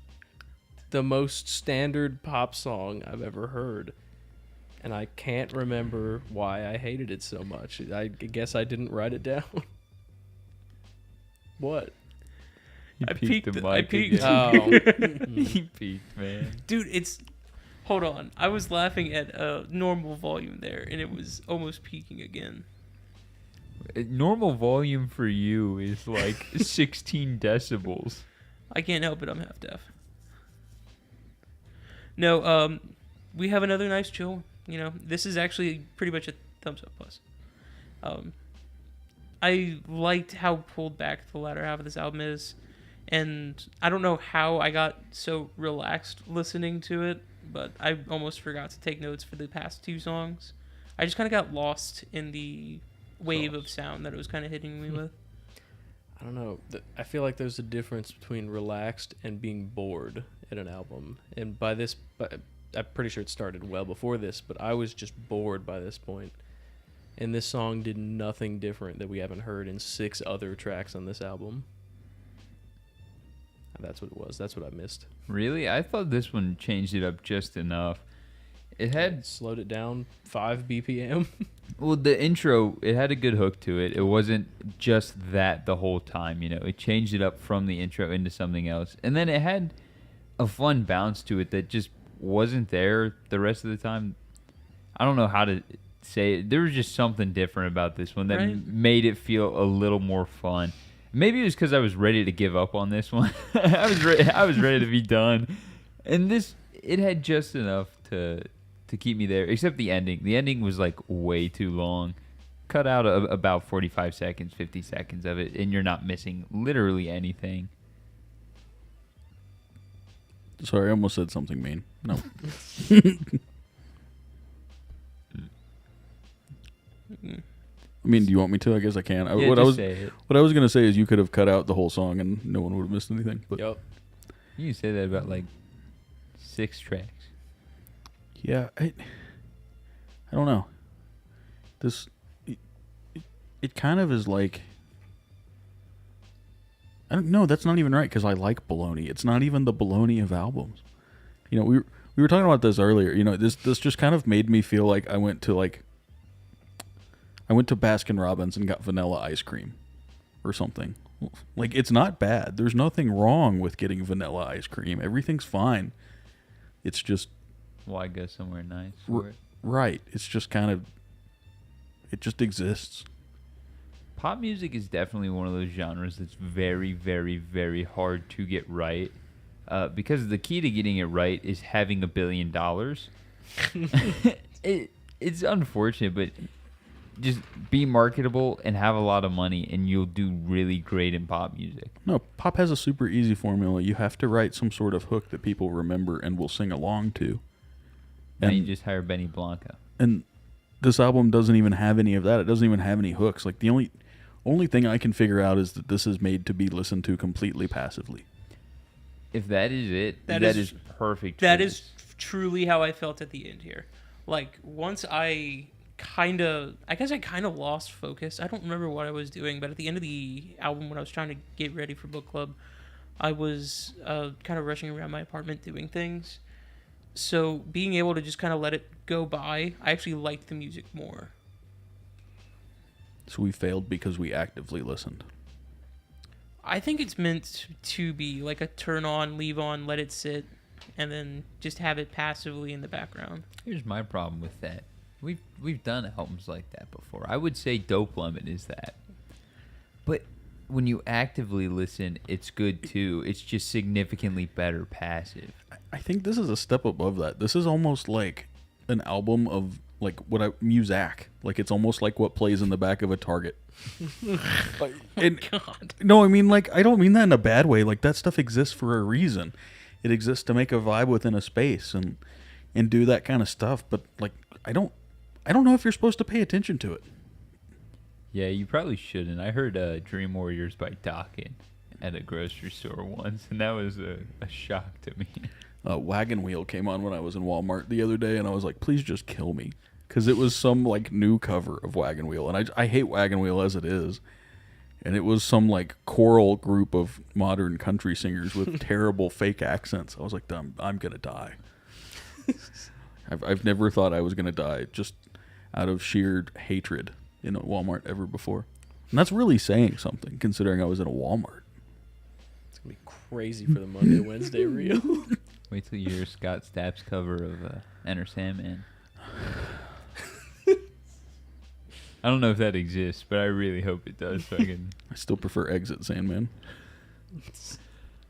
Speaker 2: the most standard pop song I've ever heard. And I can't remember why I hated it so much. I guess I didn't write it down. What?
Speaker 1: He
Speaker 3: I
Speaker 1: peeked
Speaker 3: peeked
Speaker 1: the
Speaker 3: the- I
Speaker 1: mic
Speaker 3: peeked.
Speaker 1: again. He peeked, man.
Speaker 3: Dude, it's... Hold on. I was laughing at a normal volume there, and it was almost peaking again.
Speaker 1: Normal volume for you is like 16 decibels.
Speaker 3: I can't help it. I'm half deaf. No, we have another nice chill one. You know, this is actually pretty much a thumbs up plus. I liked how pulled back the latter half of this album is, and I don't know how I got so relaxed listening to it, but I almost forgot to take notes for the past 2 songs. I just kind of got lost in the wave of sound that it was kind of hitting me with.
Speaker 2: I don't know. I feel like there's a difference between relaxed and being bored at an album. And by this, I'm pretty sure it started well before this, but I was just bored by this point. And this song did nothing different that we haven't heard in 6 other tracks on this album. And that's what it was. That's what I missed.
Speaker 1: Really? I thought this one changed it up just enough. It had,
Speaker 2: Slowed it down 5 BPM.
Speaker 1: well, the intro, it had a good hook to it. It wasn't just that the whole time, you know. It changed it up from the intro into something else. And then it had a fun bounce to it that just wasn't there the rest of the time. I don't know how to say it. There was just something different about this one that
Speaker 3: Right.
Speaker 1: made it feel a little more fun. Maybe it was because I was ready to give up on this one. I was ready to be done. And this, it had just enough to keep me there, except the ending. The ending was like way too long. Cut out about 45 seconds, 50 seconds of it, and you're not missing literally anything.
Speaker 4: Sorry, I almost said something mean. No. I mean, do you want me to? I guess I can.
Speaker 1: Yeah,
Speaker 4: What
Speaker 1: just say it.
Speaker 4: I was gonna say is you could have cut out the whole song and no one would have missed anything. But
Speaker 2: Yep.
Speaker 1: You can say that about like 6 tracks.
Speaker 4: yeah, I don't know. It kind of is like, I don't know. That's not even right because I like baloney. It's not even the baloney of albums. You know, we were talking about this earlier. You know, this just kind of made me feel like I went to Baskin Robbins and got vanilla ice cream or something. Like, it's not bad. There's nothing wrong with getting vanilla ice cream. Everything's fine. It's just
Speaker 1: Why go somewhere nice for it?
Speaker 4: right. It's just kind of, it just exists.
Speaker 1: Pop music is definitely one of those genres that's very, very, very hard to get right. Because the key to getting it right is having $1 billion. It's unfortunate, but just be marketable and have a lot of money, and you'll do really great in pop music.
Speaker 4: No, pop has a super easy formula. You have to write some sort of hook that people remember and will sing along to.
Speaker 1: Now you
Speaker 4: And,
Speaker 1: just hire Benny Blanco.
Speaker 4: and this album doesn't even have any of that. It doesn't even have any hooks. Like, the only thing I can figure out is that this is made to be listened to completely passively.
Speaker 1: If that is it,
Speaker 3: That
Speaker 1: that
Speaker 3: is-
Speaker 1: is perfect.
Speaker 3: That
Speaker 1: for
Speaker 3: is truly how I felt at the end here. Like, once I kind of lost focus. I don't remember what I was doing, but at the end of the album, when I was trying to get ready for book club, I was kind of rushing around my apartment doing things. So being able to just kind of let it go by, I actually liked the music more.
Speaker 4: So we failed because we actively listened.
Speaker 3: I think it's meant to be like a turn on, leave on, let it sit, and then just have it passively in the background.
Speaker 1: Here's my problem with that. We've done albums like that before. I would say Dope Lemon is that. But when you actively listen, it's good too. It's just significantly better passive.
Speaker 4: I think this is a step above that. This is almost like an album of like Muzak. Like, it's almost like what plays in the back of a Target. Like, and,
Speaker 3: God.
Speaker 4: no, I mean, like, I don't mean that in a bad way. Like, that stuff exists for a reason. It exists to make a vibe within a space and do that kind of stuff. But like, I don't know if you're supposed to pay attention to it.
Speaker 1: Yeah, you probably shouldn't. I heard Dream Warriors by Dokken at a grocery store once, and that was a shock to me.
Speaker 4: Wagon Wheel came on when I was in Walmart the other day, and I was like, please just kill me. Because it was some, like, new cover of Wagon Wheel. And I hate Wagon Wheel as it is. And it was some, like, choral group of modern country singers with terrible fake accents. I was like, I'm going to die. I've never thought I was going to die just out of sheer hatred in a Walmart ever before. And that's really saying something, considering I was in a Walmart.
Speaker 2: It's going to be crazy for the Monday, Wednesday reel.
Speaker 1: Wait till you hear Scott Stapp's cover of Enter Sandman. I don't know if that exists, but I really hope it does. So I can.
Speaker 4: I still prefer Exit Sandman.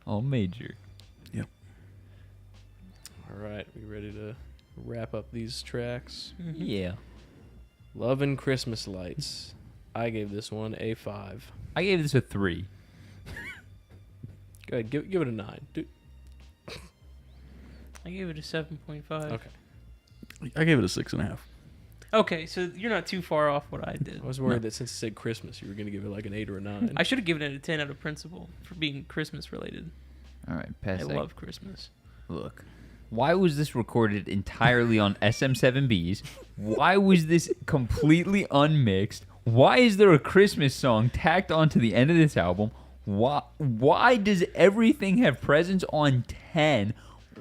Speaker 1: All major.
Speaker 4: Yep.
Speaker 2: All right, we ready to wrap up these tracks?
Speaker 1: Yeah.
Speaker 2: Love and Christmas Lights. I gave this one a 5.
Speaker 1: I gave this a 3.
Speaker 2: Go ahead, give it a 9.
Speaker 3: I gave it a 7.5.
Speaker 2: Okay.
Speaker 4: I gave it a 6.5.
Speaker 3: Okay, so you're not too far off what I did.
Speaker 2: I was worried that since it said Christmas, you were going to give it like an 8 or a 9.
Speaker 3: I should have given it a 10 out of principle for being Christmas related.
Speaker 1: All right, pass
Speaker 3: I
Speaker 1: that.
Speaker 3: love Christmas.
Speaker 1: Look, why was this recorded entirely on SM7Bs? Why was this completely unmixed? Why is there a Christmas song tacked onto the end of this album? Why does everything have presents on 10?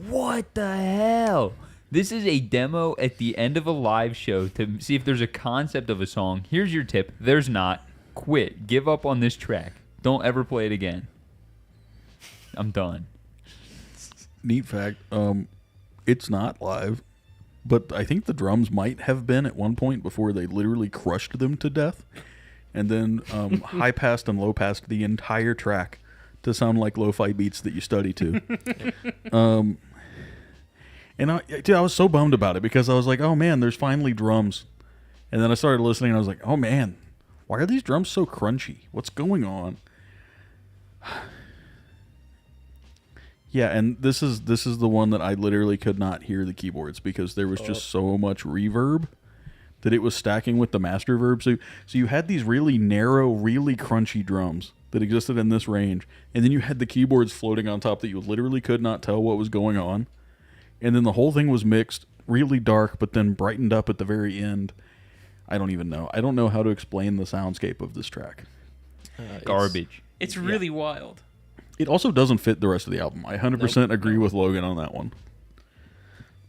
Speaker 1: What the hell? This is a demo at the end of a live show to see if there's a concept of a song. Here's your tip. There's not. Quit. Give up on this track. Don't ever play it again. I'm done.
Speaker 4: Neat fact, it's not live, but I think the drums might have been at one point before they literally crushed them to death, and then high passed and low passed the entire track to sound like lo-fi beats that you study to. And I was so bummed about it because I was like, oh man, there's finally drums. And then I started listening and I was like, oh man, why are these drums so crunchy? What's going on? Yeah, and this is the one that I literally could not hear the keyboards because there was just so much reverb that it was stacking with the master verb. So you had these really narrow, really crunchy drums that existed in this range, and then you had the keyboards floating on top that you literally could not tell what was going on. And then the whole thing was mixed really dark, but then brightened up at the very end. I don't even know. I don't know how to explain the soundscape of this track.
Speaker 1: Garbage.
Speaker 3: It's really wild.
Speaker 4: It also doesn't fit the rest of the album. I 100% agree with Logan on that one.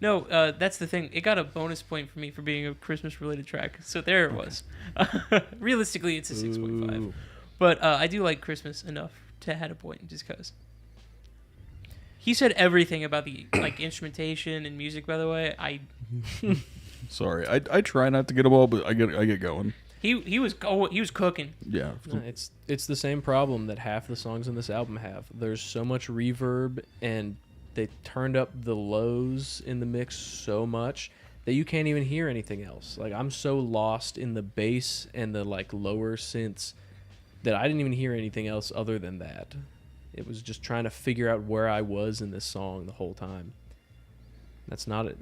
Speaker 3: No, that's the thing. It got a bonus point for me for being a Christmas-related track. So there it was. Realistically, it's a 6.5.
Speaker 2: Ooh.
Speaker 3: But I do like Christmas enough to add a point just because. He said everything about the like instrumentation and music. By the way,
Speaker 4: Sorry, I try not to get them all, but I get going.
Speaker 3: he was cooking.
Speaker 4: Yeah,
Speaker 2: No, it's the same problem that half the songs in this album have. There's so much reverb, and they turned up the lows in the mix so much that you can't even hear anything else. Like, I'm so lost in the bass and the like lower synths that I didn't even hear anything else other than that. It was just trying to figure out where I was in this song the whole time. That's not it.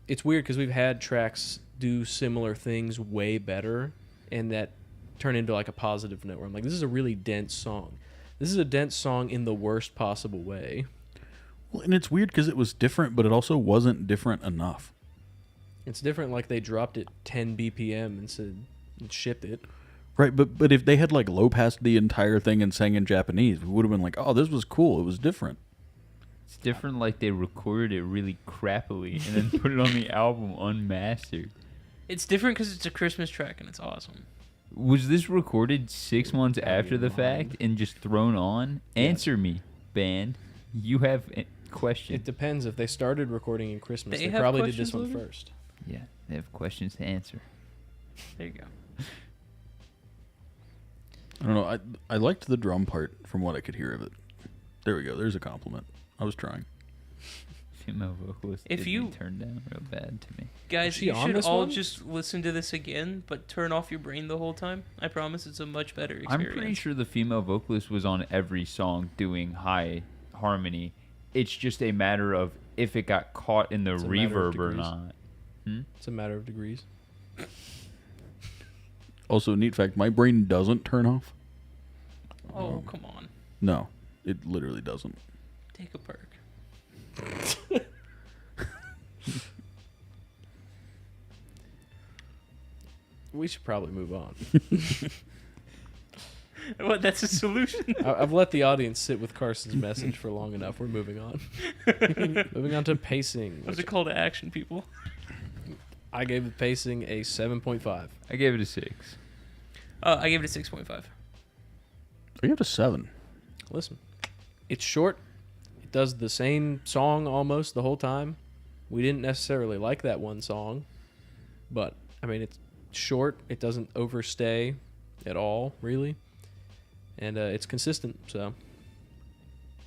Speaker 2: It's weird because we've had tracks do similar things way better, and that turn into like a positive note where I'm like, this is a really dense song. This is a dense song in the worst possible way.
Speaker 4: well, and it's weird because it was different, but it also wasn't different enough.
Speaker 2: It's different, like they dropped it 10 BPM and said and shipped it.
Speaker 4: Right, but if they had like low passed the entire thing and sang in Japanese, we would have been like, oh, this was cool. It was different.
Speaker 1: It's different, like they recorded it really crappily and then put it on the album unmastered.
Speaker 3: It's different because it's a Christmas track and it's awesome.
Speaker 1: Was this recorded 6 months after the fact and just thrown on?
Speaker 2: Yes.
Speaker 1: Answer me, band. You have a question.
Speaker 2: It depends. If they started recording in Christmas,
Speaker 3: They
Speaker 2: they
Speaker 3: have
Speaker 2: probably did this
Speaker 3: questions,
Speaker 2: one
Speaker 3: Logan?
Speaker 2: first.
Speaker 1: Yeah, they have questions to answer.
Speaker 3: There you go.
Speaker 4: I don't know. I liked the drum part from what I could hear of it. There we go. There's a compliment. I was trying.
Speaker 1: Female vocalist
Speaker 3: If
Speaker 1: did
Speaker 3: you-
Speaker 1: me turn down real bad to me.
Speaker 3: Guys,
Speaker 2: she
Speaker 3: you
Speaker 2: on
Speaker 3: should
Speaker 2: this
Speaker 3: all
Speaker 2: one?
Speaker 3: just listen to this again, but turn off your brain the whole time. I promise it's a much better
Speaker 1: I'm
Speaker 3: experience.
Speaker 1: pretty sure the female vocalist was on every song doing high harmony. It's just a matter of if it got caught in the
Speaker 2: It's a matter of
Speaker 1: reverb or
Speaker 2: degrees.
Speaker 1: not.
Speaker 2: It's a matter of degrees.
Speaker 4: Also, neat fact, my brain doesn't turn off.
Speaker 3: Oh, come on.
Speaker 4: No, it literally doesn't.
Speaker 3: Take a perk.
Speaker 2: We should probably move on.
Speaker 3: What? That's a solution?
Speaker 2: I've let the audience sit with Carson's message for long enough. We're moving on. Moving on to pacing.
Speaker 3: What's a call to action, people?
Speaker 2: I gave the pacing a 7.5.
Speaker 1: I gave it a 6.
Speaker 3: I gave it a 6.5.
Speaker 4: I give it a 7.
Speaker 2: Listen, it's short. It does the same song almost the whole time. We didn't necessarily like that one song, but I mean, it's short. It doesn't overstay at all, really, and it's consistent. So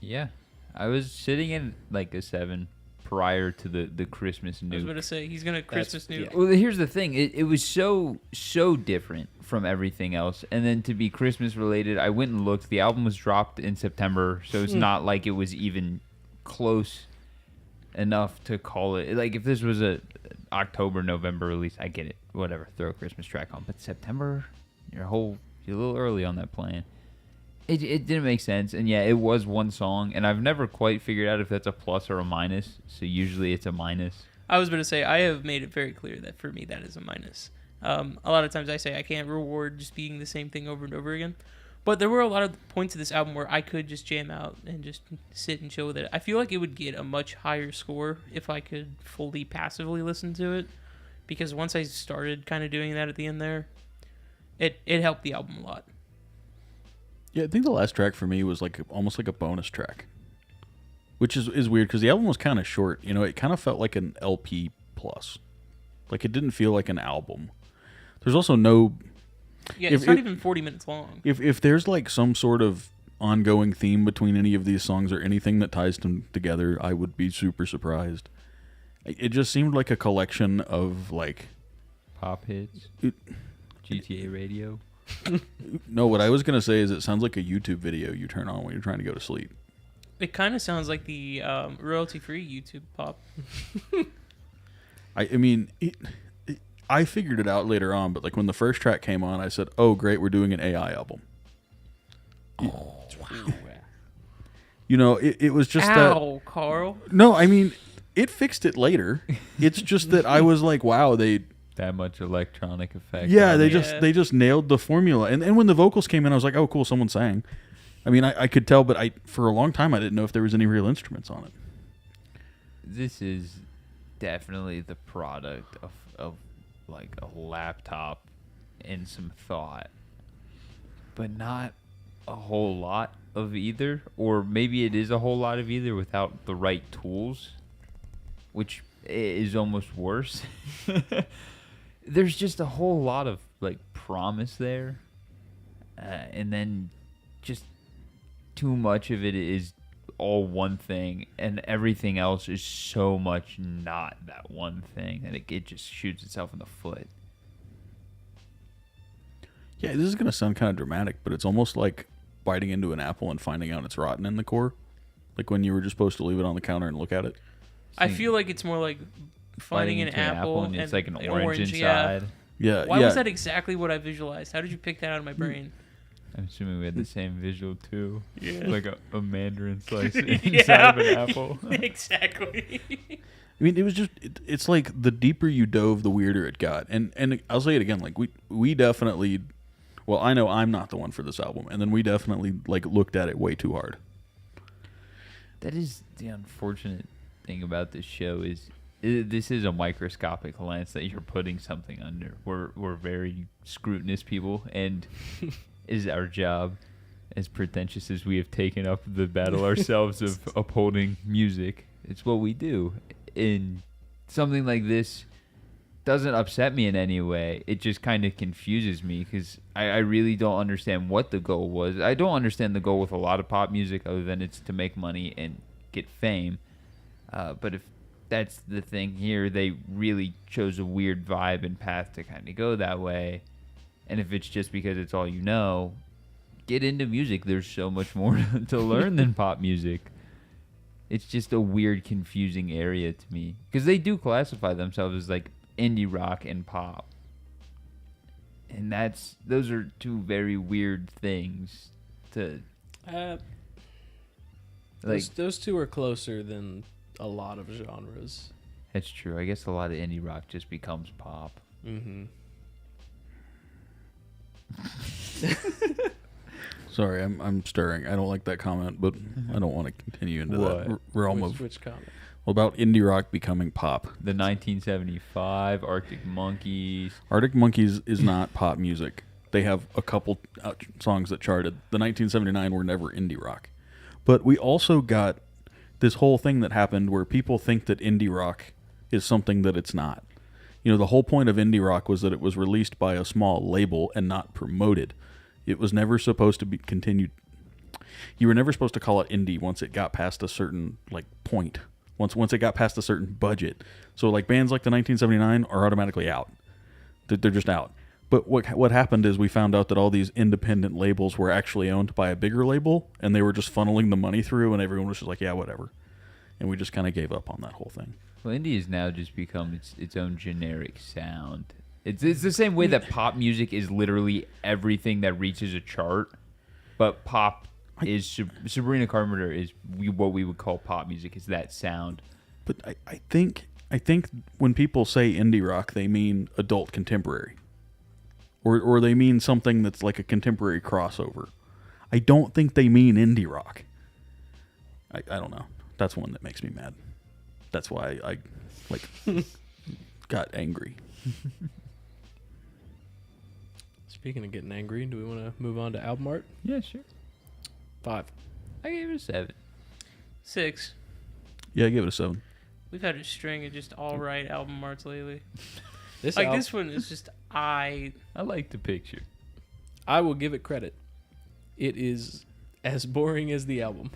Speaker 1: Yeah. I was sitting in like a 7 prior to the Christmas
Speaker 3: I was
Speaker 1: nuke.
Speaker 3: going to say, he's going to Christmas nuke.
Speaker 2: yeah.
Speaker 1: Well, here's the thing. It was so different from everything else. And then to be Christmas related, I went and looked. The album was dropped in September, so it's not like it was even close enough to call it. Like, if this was a October, November release, I get it. Whatever, throw a Christmas track on. But September, you're a little early on that plan. It didn't make sense. And yeah, it was one song, and I've never quite figured out if that's a plus or a minus. So usually it's a minus.
Speaker 3: I was going to say, I have made it very clear that for me, that is a minus. A lot of times I say I can't reward just being the same thing over and over again. But there were a lot of points of this album where I could just jam out and just sit and chill with it. I feel like it would get a much higher score if I could fully passively listen to it. Because once I started kind of doing that at the end there, it helped the album a lot.
Speaker 4: Yeah, I think the last track for me was like almost like a bonus track, which is weird because the album was kind of short. You know, it kind of felt like an LP plus. Like, it didn't feel like an album. There's also no...
Speaker 3: Yeah,
Speaker 4: If
Speaker 3: it's not
Speaker 4: it-
Speaker 3: even 40 minutes long.
Speaker 4: If there's like some sort of ongoing theme between any of these songs or anything that ties them together, I would be super surprised. It just seemed like a collection of like...
Speaker 1: Pop hits.
Speaker 4: It-
Speaker 1: GTA radio.
Speaker 4: No, what I was going to say is it sounds like a YouTube video you turn on when you're trying to go to sleep.
Speaker 3: It kind of sounds like the royalty-free YouTube pop.
Speaker 4: I mean, I figured it out later on, but like when the first track came on, I said, "Oh, great, we're doing an AI album." You know, it was just
Speaker 3: Ow, Carl.
Speaker 4: that. No, I mean, it fixed it later. It's just that I was like, "Wow, they."
Speaker 1: That much electronic effect.
Speaker 4: Yeah,
Speaker 1: on
Speaker 4: they
Speaker 1: it.
Speaker 4: just nailed the formula. And when the vocals came in, I was like, "Oh, cool, someone sang." I mean, I could tell, but for a long time I didn't know if there was any real instruments on it.
Speaker 1: This is definitely the product of like a laptop and some thought, but not a whole lot of either, or maybe it is a whole lot of either without the right tools, which is almost worse. There's just a whole lot of like promise there, and then just too much of it is all one thing, and everything else is so much not that one thing that it just shoots itself in the foot.
Speaker 4: Yeah, this is going to sound kind of dramatic, but it's almost like biting into an apple and finding out it's rotten in the core. Like when you were just supposed to leave it on the counter and look at it.
Speaker 3: I feel like it's more like finding an
Speaker 1: into
Speaker 3: apple
Speaker 1: and it's like an orange
Speaker 3: yeah.
Speaker 1: inside.
Speaker 4: Yeah,
Speaker 3: Why
Speaker 4: yeah.
Speaker 3: was that exactly what I visualized? How did you pick that out of my brain?
Speaker 1: I'm assuming we had the same visual too.
Speaker 3: Yeah.
Speaker 1: Like a mandarin slice
Speaker 3: Yeah.
Speaker 1: inside of an apple.
Speaker 3: Exactly.
Speaker 4: I mean, it was just, it's like the deeper you dove, the weirder it got. And I'll say it again, like we definitely, well, I know I'm not the one for this album, and then we definitely like looked at it way too hard.
Speaker 1: That is the unfortunate thing about this show is this is a microscopic lens that you're putting something under. We're very scrutinous people, and it is our job, as pretentious as we have taken up the battle ourselves of upholding music. It's what we do. And something like this doesn't upset me in any way. It just kind of confuses me because I really don't understand what the goal was. I don't understand the goal with a lot of pop music other than it's to make money and get fame. But if that's the thing here, they really chose a weird vibe and path to kind of go that way. And if it's just because it's all you know, get into music. There's so much more to learn than pop music. It's just a weird, confusing area to me. Because they do classify themselves as like indie rock and pop. And those are two very weird things to like.
Speaker 2: Those two are closer than a lot of genres.
Speaker 1: That's true. I guess a lot of indie rock just becomes pop.
Speaker 2: Mm-hmm.
Speaker 4: Sorry, I'm stirring. I don't like that comment, but I don't want to continue into that realm of
Speaker 2: Which comment?
Speaker 4: about indie rock becoming pop.
Speaker 1: The 1975 Arctic Monkeys.
Speaker 4: Arctic Monkeys is not pop music. They have a couple songs that charted. The 1979 were never indie rock. But we also got this whole thing that happened where people think that indie rock is something that it's not. You know, the whole point of indie rock was that it was released by a small label and not promoted. It was never supposed to be continued. You were never supposed to call it indie once it got past a certain like point. Once it got past a certain budget. So like bands like the 1979 are automatically out. They're just out. But what happened is we found out that all these independent labels were actually owned by a bigger label, and they were just funneling the money through, and everyone was just like, yeah, whatever. And we just kind of gave up on that whole thing.
Speaker 1: Well, indie has now just become its own generic sound. It's the same way that pop music is literally everything that reaches a chart, but pop is Sabrina Carpenter is what we would call pop music. Is that sound?
Speaker 4: But I think when people say indie rock, they mean adult contemporary, or they mean something that's like a contemporary crossover. I don't think they mean indie rock. I don't know. That's one that makes me mad. That's why I like got angry.
Speaker 2: Speaking of getting angry, do we want to move on to album art?
Speaker 1: Yeah, sure.
Speaker 2: 5.
Speaker 1: I gave it a 7.
Speaker 3: 6.
Speaker 4: Yeah, I give it a 7.
Speaker 3: We've had a string of just all right album arts lately.
Speaker 2: This
Speaker 3: This one is just
Speaker 1: I like the picture.
Speaker 2: I will give it credit. It is as boring as the album.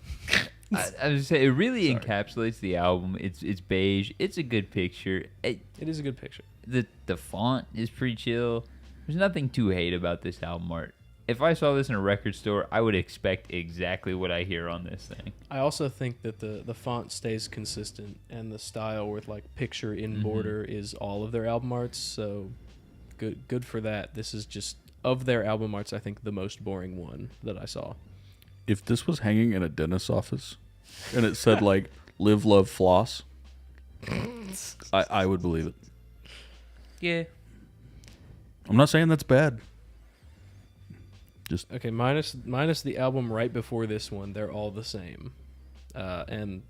Speaker 1: I would say it really encapsulates the album. It's beige. It's a good picture.
Speaker 2: It is a good picture.
Speaker 1: The font is pretty chill. There's nothing to hate about this album art. If I saw this in a record store, I would expect exactly what I hear on this thing.
Speaker 2: I also think that the font stays consistent, and the style with like picture in border is all of their album arts. So Good for that. This is just, of their album arts, I think the most boring one that I saw.
Speaker 4: If this was hanging in a dentist's office and it said like "Live, Love, Floss," I would believe it.
Speaker 3: Yeah.
Speaker 4: I'm not saying that's bad. Just
Speaker 2: Okay, minus the album right before this one, they're all the same, and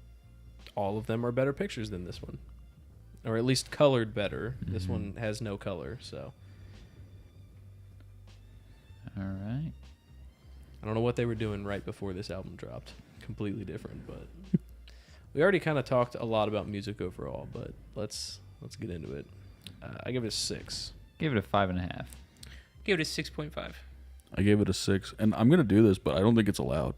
Speaker 2: all of them are better pictures than this one, or at least colored better. This one has no color, so
Speaker 1: All right.
Speaker 2: I don't know what they were doing right before this album dropped. Completely different, but we already kind of talked a lot about music overall. But let's get into it. I give it a 6.
Speaker 1: Give it a 5.5.
Speaker 3: Give it a 6.5.
Speaker 4: I gave it a 6, and I'm gonna do this, but I don't think it's allowed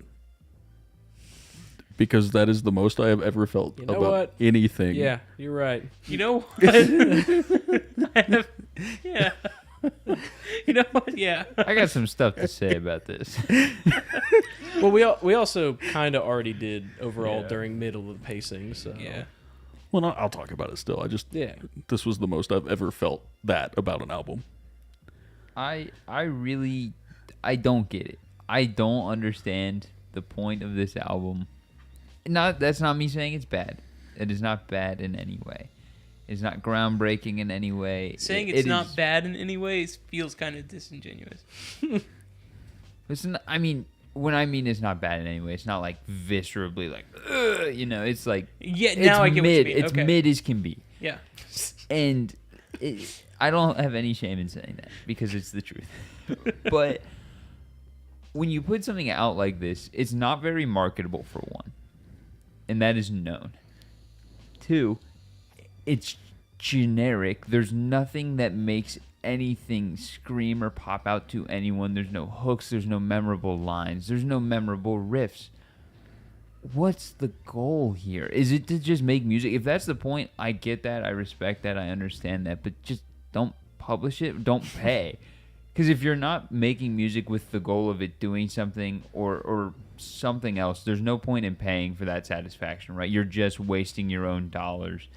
Speaker 4: because that is the most I have ever felt
Speaker 2: You know
Speaker 4: about
Speaker 2: what?
Speaker 4: anything.
Speaker 2: Yeah, you're right.
Speaker 3: You know what? Yeah. You know what? Yeah.
Speaker 1: I got some stuff to say about this.
Speaker 2: Well, we also kind of already did overall
Speaker 1: Yeah.
Speaker 2: during middle of the pacing. So
Speaker 3: Yeah.
Speaker 4: Well, no, I'll talk about it still. This was the most I've ever felt that about an album.
Speaker 1: I don't get it. I don't understand the point of this album. That's not me saying it's bad. It is not bad in any way. It's not groundbreaking in any way.
Speaker 3: Saying
Speaker 1: It
Speaker 3: it's not
Speaker 1: is-
Speaker 3: bad in any ways feels kind of disingenuous.
Speaker 1: It's not, I mean, when I mean it's not bad in any way, it's not like viscerally like, ugh, it's like
Speaker 3: Yeah,
Speaker 1: it's
Speaker 3: now I get
Speaker 1: mid.
Speaker 3: what you mean.
Speaker 1: It's
Speaker 3: Okay.
Speaker 1: mid as can be,
Speaker 3: Yeah.
Speaker 1: and I don't have any shame in saying that because it's the truth. But when you put something out like this, it's not very marketable for one, and that is known. 2, it's generic. There's nothing that makes anything scream or pop out to anyone. There's no hooks. There's no memorable lines. There's no memorable riffs. What's the goal here? Is it to just make music? If that's the point, I get that. I respect that. I understand that. But just don't publish it. Don't pay. Because if you're not making music with the goal of it doing something or something else, there's no point in paying for that satisfaction, right? You're just wasting your own dollars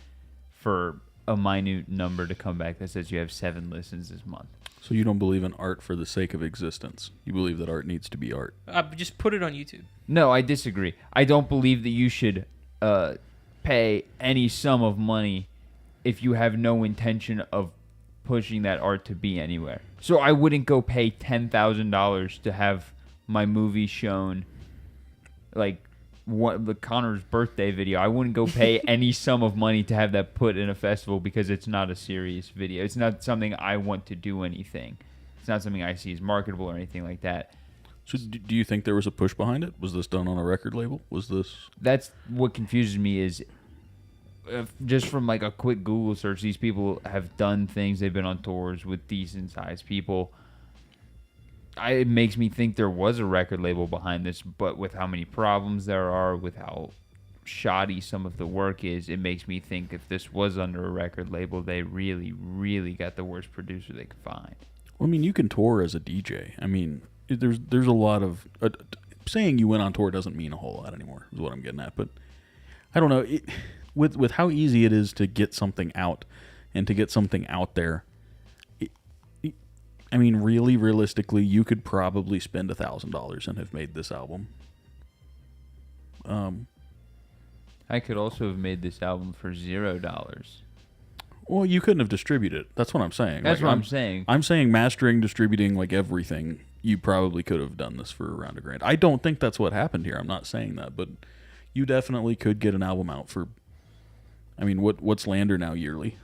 Speaker 1: for a minute number to come back that says you have 7 listens this month.
Speaker 4: So you don't believe in art for the sake of existence. You believe that art needs to be art.
Speaker 3: Just put it on YouTube.
Speaker 1: No, I disagree. I don't believe that you should pay any sum of money if you have no intention of pushing that art to be anywhere. So I wouldn't go pay $10,000 to have my movie shown, like the Connor's birthday video. I wouldn't go pay any sum of money to have that put in a festival because it's not a serious video. It's not something I want to do anything. It's not something I see as marketable or anything like that.
Speaker 4: So do you think there was a push behind it? Was this done on a record label? Was this...
Speaker 1: That's what confuses me is just from like a quick Google search, these people have done things. They've been on tours with decent sized people. It makes me think there was a record label behind this, but with how many problems there are, with how shoddy some of the work is, it makes me think if this was under a record label, they really, really got the worst producer they could find.
Speaker 4: Well, I mean, you can tour as a DJ. I mean, there's a lot of... saying you went on tour doesn't mean a whole lot anymore, is what I'm getting at. But I don't know. With how easy it is to get something out and to get something out there, I mean, really, realistically, you could probably spend $1,000 and have made this album.
Speaker 1: I could also have made this album for $0.
Speaker 4: Well, you couldn't have distributed it. That's what I'm saying.
Speaker 1: That's what I'm saying.
Speaker 4: I'm saying mastering, distributing, like everything, you probably could have done this for around $1,000. I don't think that's what happened here. I'm not saying that, but you definitely could get an album out for... I mean, what's Lander now yearly?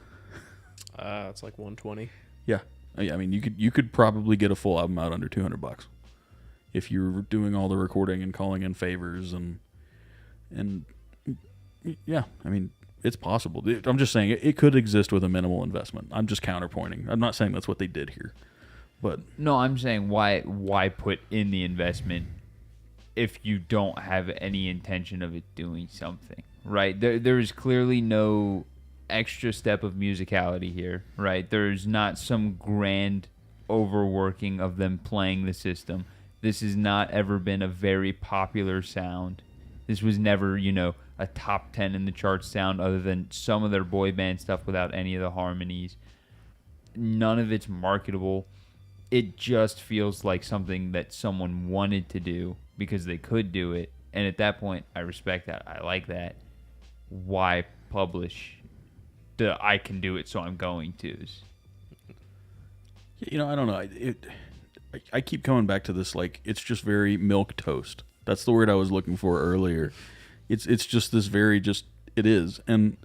Speaker 2: It's like 120.
Speaker 4: Yeah. I mean, you could probably get a full album out under $200 if you're doing all the recording and calling in favors and yeah. I mean, it's possible. I'm just saying it could exist with a minimal investment. I'm just counterpointing. I'm not saying that's what they did here, but
Speaker 1: No, I'm saying why put in the investment if you don't have any intention of it doing something, right? There is clearly no extra step of musicality here, right? There's not some grand overworking of them playing the system. This has not ever been a very popular sound. This was never, a top 10 in the charts sound other than some of their boy band stuff without any of the harmonies. None of it's marketable. It just feels like something that someone wanted to do because they could do it. And at that point, I respect that. I like that. Why publish the I can do it, so I'm going to's?
Speaker 4: You know, I don't know. I keep coming back to this. Like, it's just very milk toast. That's the word I was looking for earlier. It's just this very just it is. And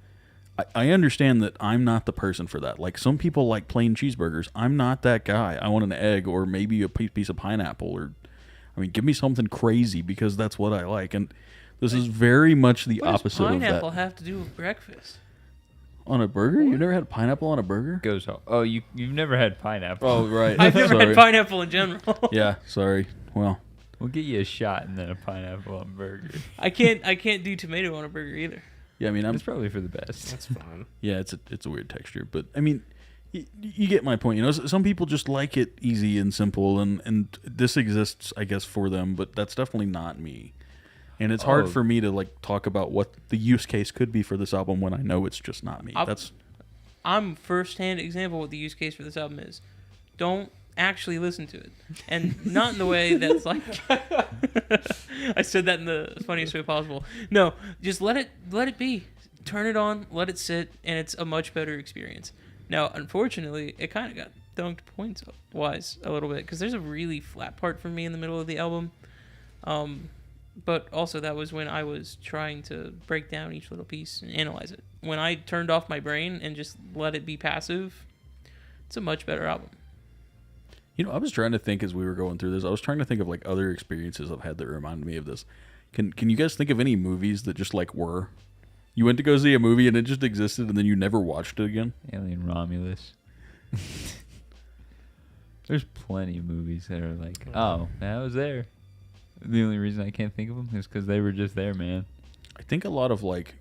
Speaker 4: I understand that I'm not the person for that. Like, some people like plain cheeseburgers. I'm not that guy. I want an egg or maybe a piece of pineapple, or I mean, give me something crazy because that's what I like. And this is very much the
Speaker 3: What
Speaker 4: opposite
Speaker 3: does
Speaker 4: of that.
Speaker 3: pineapple have to do with breakfast?
Speaker 4: On a burger? You've never had pineapple on a burger?
Speaker 1: Goes home. Oh, you've never had pineapple.
Speaker 4: Oh, right.
Speaker 3: I've never
Speaker 4: Sorry.
Speaker 3: had pineapple in general.
Speaker 4: Yeah, sorry. Well,
Speaker 1: We'll get you a shot and then a pineapple on burger.
Speaker 3: I can't do tomato on a burger either.
Speaker 4: yeah, I mean,
Speaker 1: It's probably for the best.
Speaker 2: That's fine.
Speaker 4: yeah, it's a weird texture, but I mean, you get my point. You know, some people just like it easy and simple, and this exists, I guess, for them, but that's definitely not me. And it's hard
Speaker 1: Oh.
Speaker 4: for me to like talk about what the use case could be for this album when I know it's just not me.
Speaker 3: I'm first-hand example what the use case for this album is. Don't actually listen to it, and not in the way that's like I said that in the funniest way possible. No, just let it be. Turn it on, let it sit, and it's a much better experience. Now, unfortunately, it kind of got dunked points wise a little bit because there's a really flat part for me in the middle of the album. But also that was when I was trying to break down each little piece and analyze it. When I turned off my brain and just let it be passive, it's a much better album.
Speaker 4: You know, I was trying to think as we were going through this. I was trying to think of like other experiences I've had that reminded me of this. Can you guys think of any movies that just like were? You went to go see a movie and it just existed, and then you never watched it again.
Speaker 1: Alien Romulus. There's plenty of movies that are like, oh, that was there. The only reason I can't think of them is because they were just there, man.
Speaker 4: I think a lot of like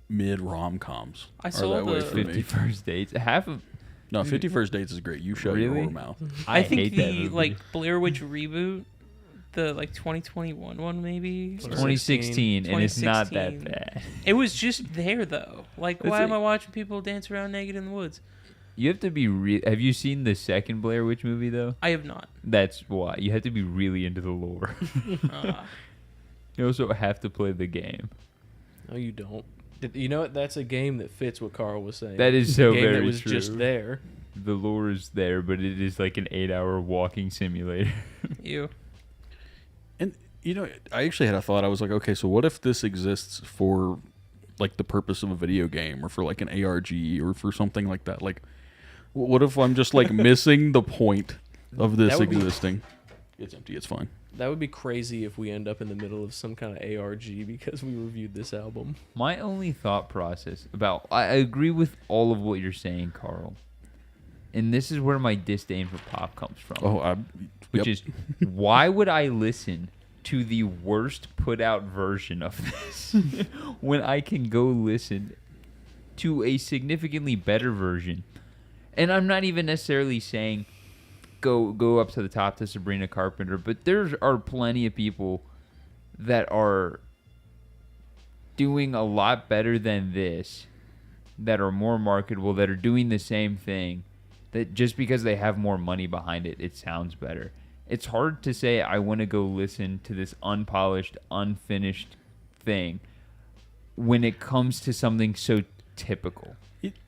Speaker 4: mid rom-coms
Speaker 3: I
Speaker 4: are
Speaker 3: saw
Speaker 4: that way
Speaker 3: the
Speaker 4: for me.
Speaker 1: 50 First Dates. Half of
Speaker 4: No, 50 First Dates is great. You shut your
Speaker 1: Really?
Speaker 4: whore mouth.
Speaker 3: I think
Speaker 1: hate that
Speaker 3: the
Speaker 1: movie.
Speaker 3: like Blair Witch reboot, the like 2021 one maybe.
Speaker 1: It's
Speaker 3: or-
Speaker 1: 2016, and it's not that
Speaker 3: 2016.
Speaker 1: bad.
Speaker 3: It was just there though. Like,
Speaker 1: It's
Speaker 3: why am
Speaker 1: like-
Speaker 3: I watching people dance around naked in the woods?
Speaker 1: You have to be have you seen the second Blair Witch movie though?
Speaker 3: I have not.
Speaker 1: That's why you have to be really into the lore.
Speaker 3: Uh,
Speaker 1: You also have to play the game.
Speaker 2: No, you don't. You know what? That's a game that fits what Carl was saying.
Speaker 1: That is so
Speaker 2: a game
Speaker 1: very
Speaker 2: that was
Speaker 1: true.
Speaker 2: just there.
Speaker 1: The lore is there, but it is like an 8-hour walking simulator.
Speaker 3: you.
Speaker 4: And you know, I actually had a thought. I was like, okay, so what if this exists for like the purpose of a video game, or for like an ARG, or for something like that? Like, what if I'm just like missing the point of this
Speaker 2: That would be-
Speaker 4: existing? It's empty. It's fine.
Speaker 2: That would be crazy if we end up in the middle of some kind of ARG because we reviewed this album.
Speaker 1: My only thought process about I agree with all of what you're saying, Carl. And this is where my disdain for pop comes from.
Speaker 4: Oh,
Speaker 1: which
Speaker 4: yep.
Speaker 1: is why would I listen to the worst put out version of this when I can go listen to a significantly better version? And I'm not even necessarily saying go up to the top to Sabrina Carpenter, but there are plenty of people that are doing a lot better than this, that are more marketable, that are doing the same thing, that just because they have more money behind it, it sounds better. It's hard to say I want to go listen to this unpolished, unfinished thing when it comes to something so typical.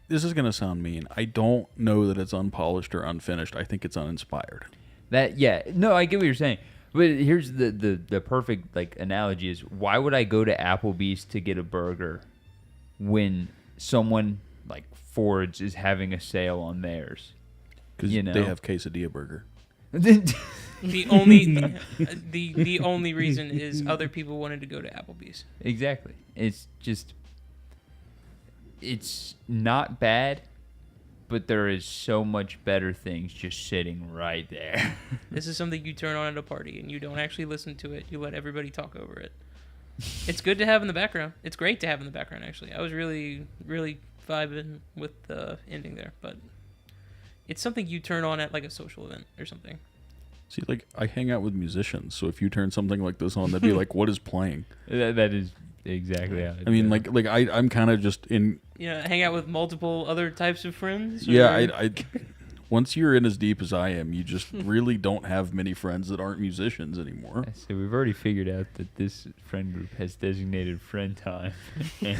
Speaker 4: This is gonna sound mean. I don't know that it's unpolished or unfinished. I think it's uninspired.
Speaker 1: I get what you're saying. But here's the perfect like analogy is why would I go to Applebee's to get a burger when someone like Ford's is having a sale on theirs?
Speaker 4: Because
Speaker 1: You know.
Speaker 4: they have quesadilla burger.
Speaker 3: The only the only reason is other people wanted to go to Applebee's.
Speaker 1: Exactly. It's not bad, but there is so much better things just sitting right there.
Speaker 3: This is something you turn on at a party and you don't actually listen to it. You let everybody talk over it. It's good to have in the background. It's great to have in the background, actually. I was really, really vibing with the ending there, but it's something you turn on at like a social event or something.
Speaker 4: See, like I hang out with musicians, so if you turn something like this on, they'd be like, "What is playing?"
Speaker 1: That is exactly how
Speaker 4: I mean, like I'm kind of just in.
Speaker 3: Yeah, hang out with multiple other types of friends. Or?
Speaker 4: Yeah, I once you're in as deep as I am, you just really don't have many friends that aren't musicians anymore.
Speaker 1: So we've already figured out that this friend group has designated friend time, and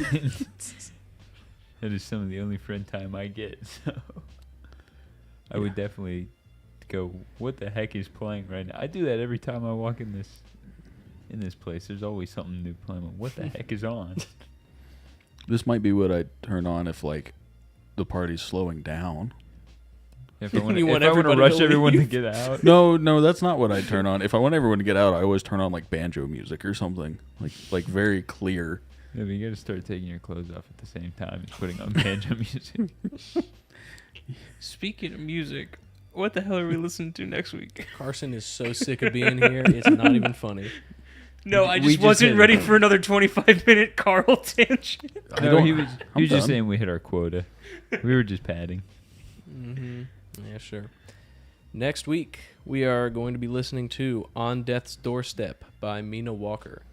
Speaker 1: that is some of the only friend time I get. So I would definitely go, what the heck is playing right now? I do that every time I walk in this place. There's always something new playing. What the heck is on?
Speaker 4: This might be what I'd turn on if like the party's slowing down.
Speaker 1: If I want
Speaker 2: You want
Speaker 1: to
Speaker 2: everybody to
Speaker 1: rush everyone to
Speaker 2: leave.
Speaker 1: get out.
Speaker 4: No, that's not what I turn on. If I want everyone to get out, I always turn on like banjo music or something, like very clear.
Speaker 1: Yeah, but you got to start taking your clothes off at the same time as putting on banjo music.
Speaker 3: Speaking of music, what the hell are we listening to next week?
Speaker 2: Carson is so sick of being here. It's not even funny.
Speaker 3: No, I
Speaker 1: We
Speaker 3: just
Speaker 1: just
Speaker 3: wasn't
Speaker 1: had-
Speaker 3: ready for another 25-minute Carl tangent.
Speaker 1: No,
Speaker 4: don't-
Speaker 1: he was
Speaker 4: I'm
Speaker 1: just
Speaker 4: done.
Speaker 1: saying we hit our quota. We were just padding.
Speaker 2: Mm-hmm. Yeah, sure. Next week, we are going to be listening to On Death's Doorstep by Mina Walker.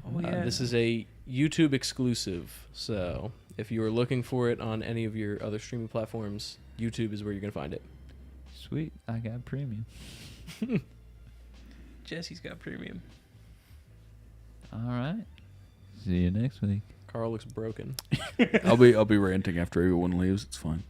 Speaker 3: Oh, yeah.
Speaker 2: This is a YouTube exclusive, so if you are looking for it on any of your other streaming platforms, YouTube is where you're going to find it.
Speaker 1: Sweet, I got premium.
Speaker 3: Jesse's got premium.
Speaker 1: All right. See you next week.
Speaker 2: Carl looks broken.
Speaker 4: I'll be ranting after everyone leaves. It's fine.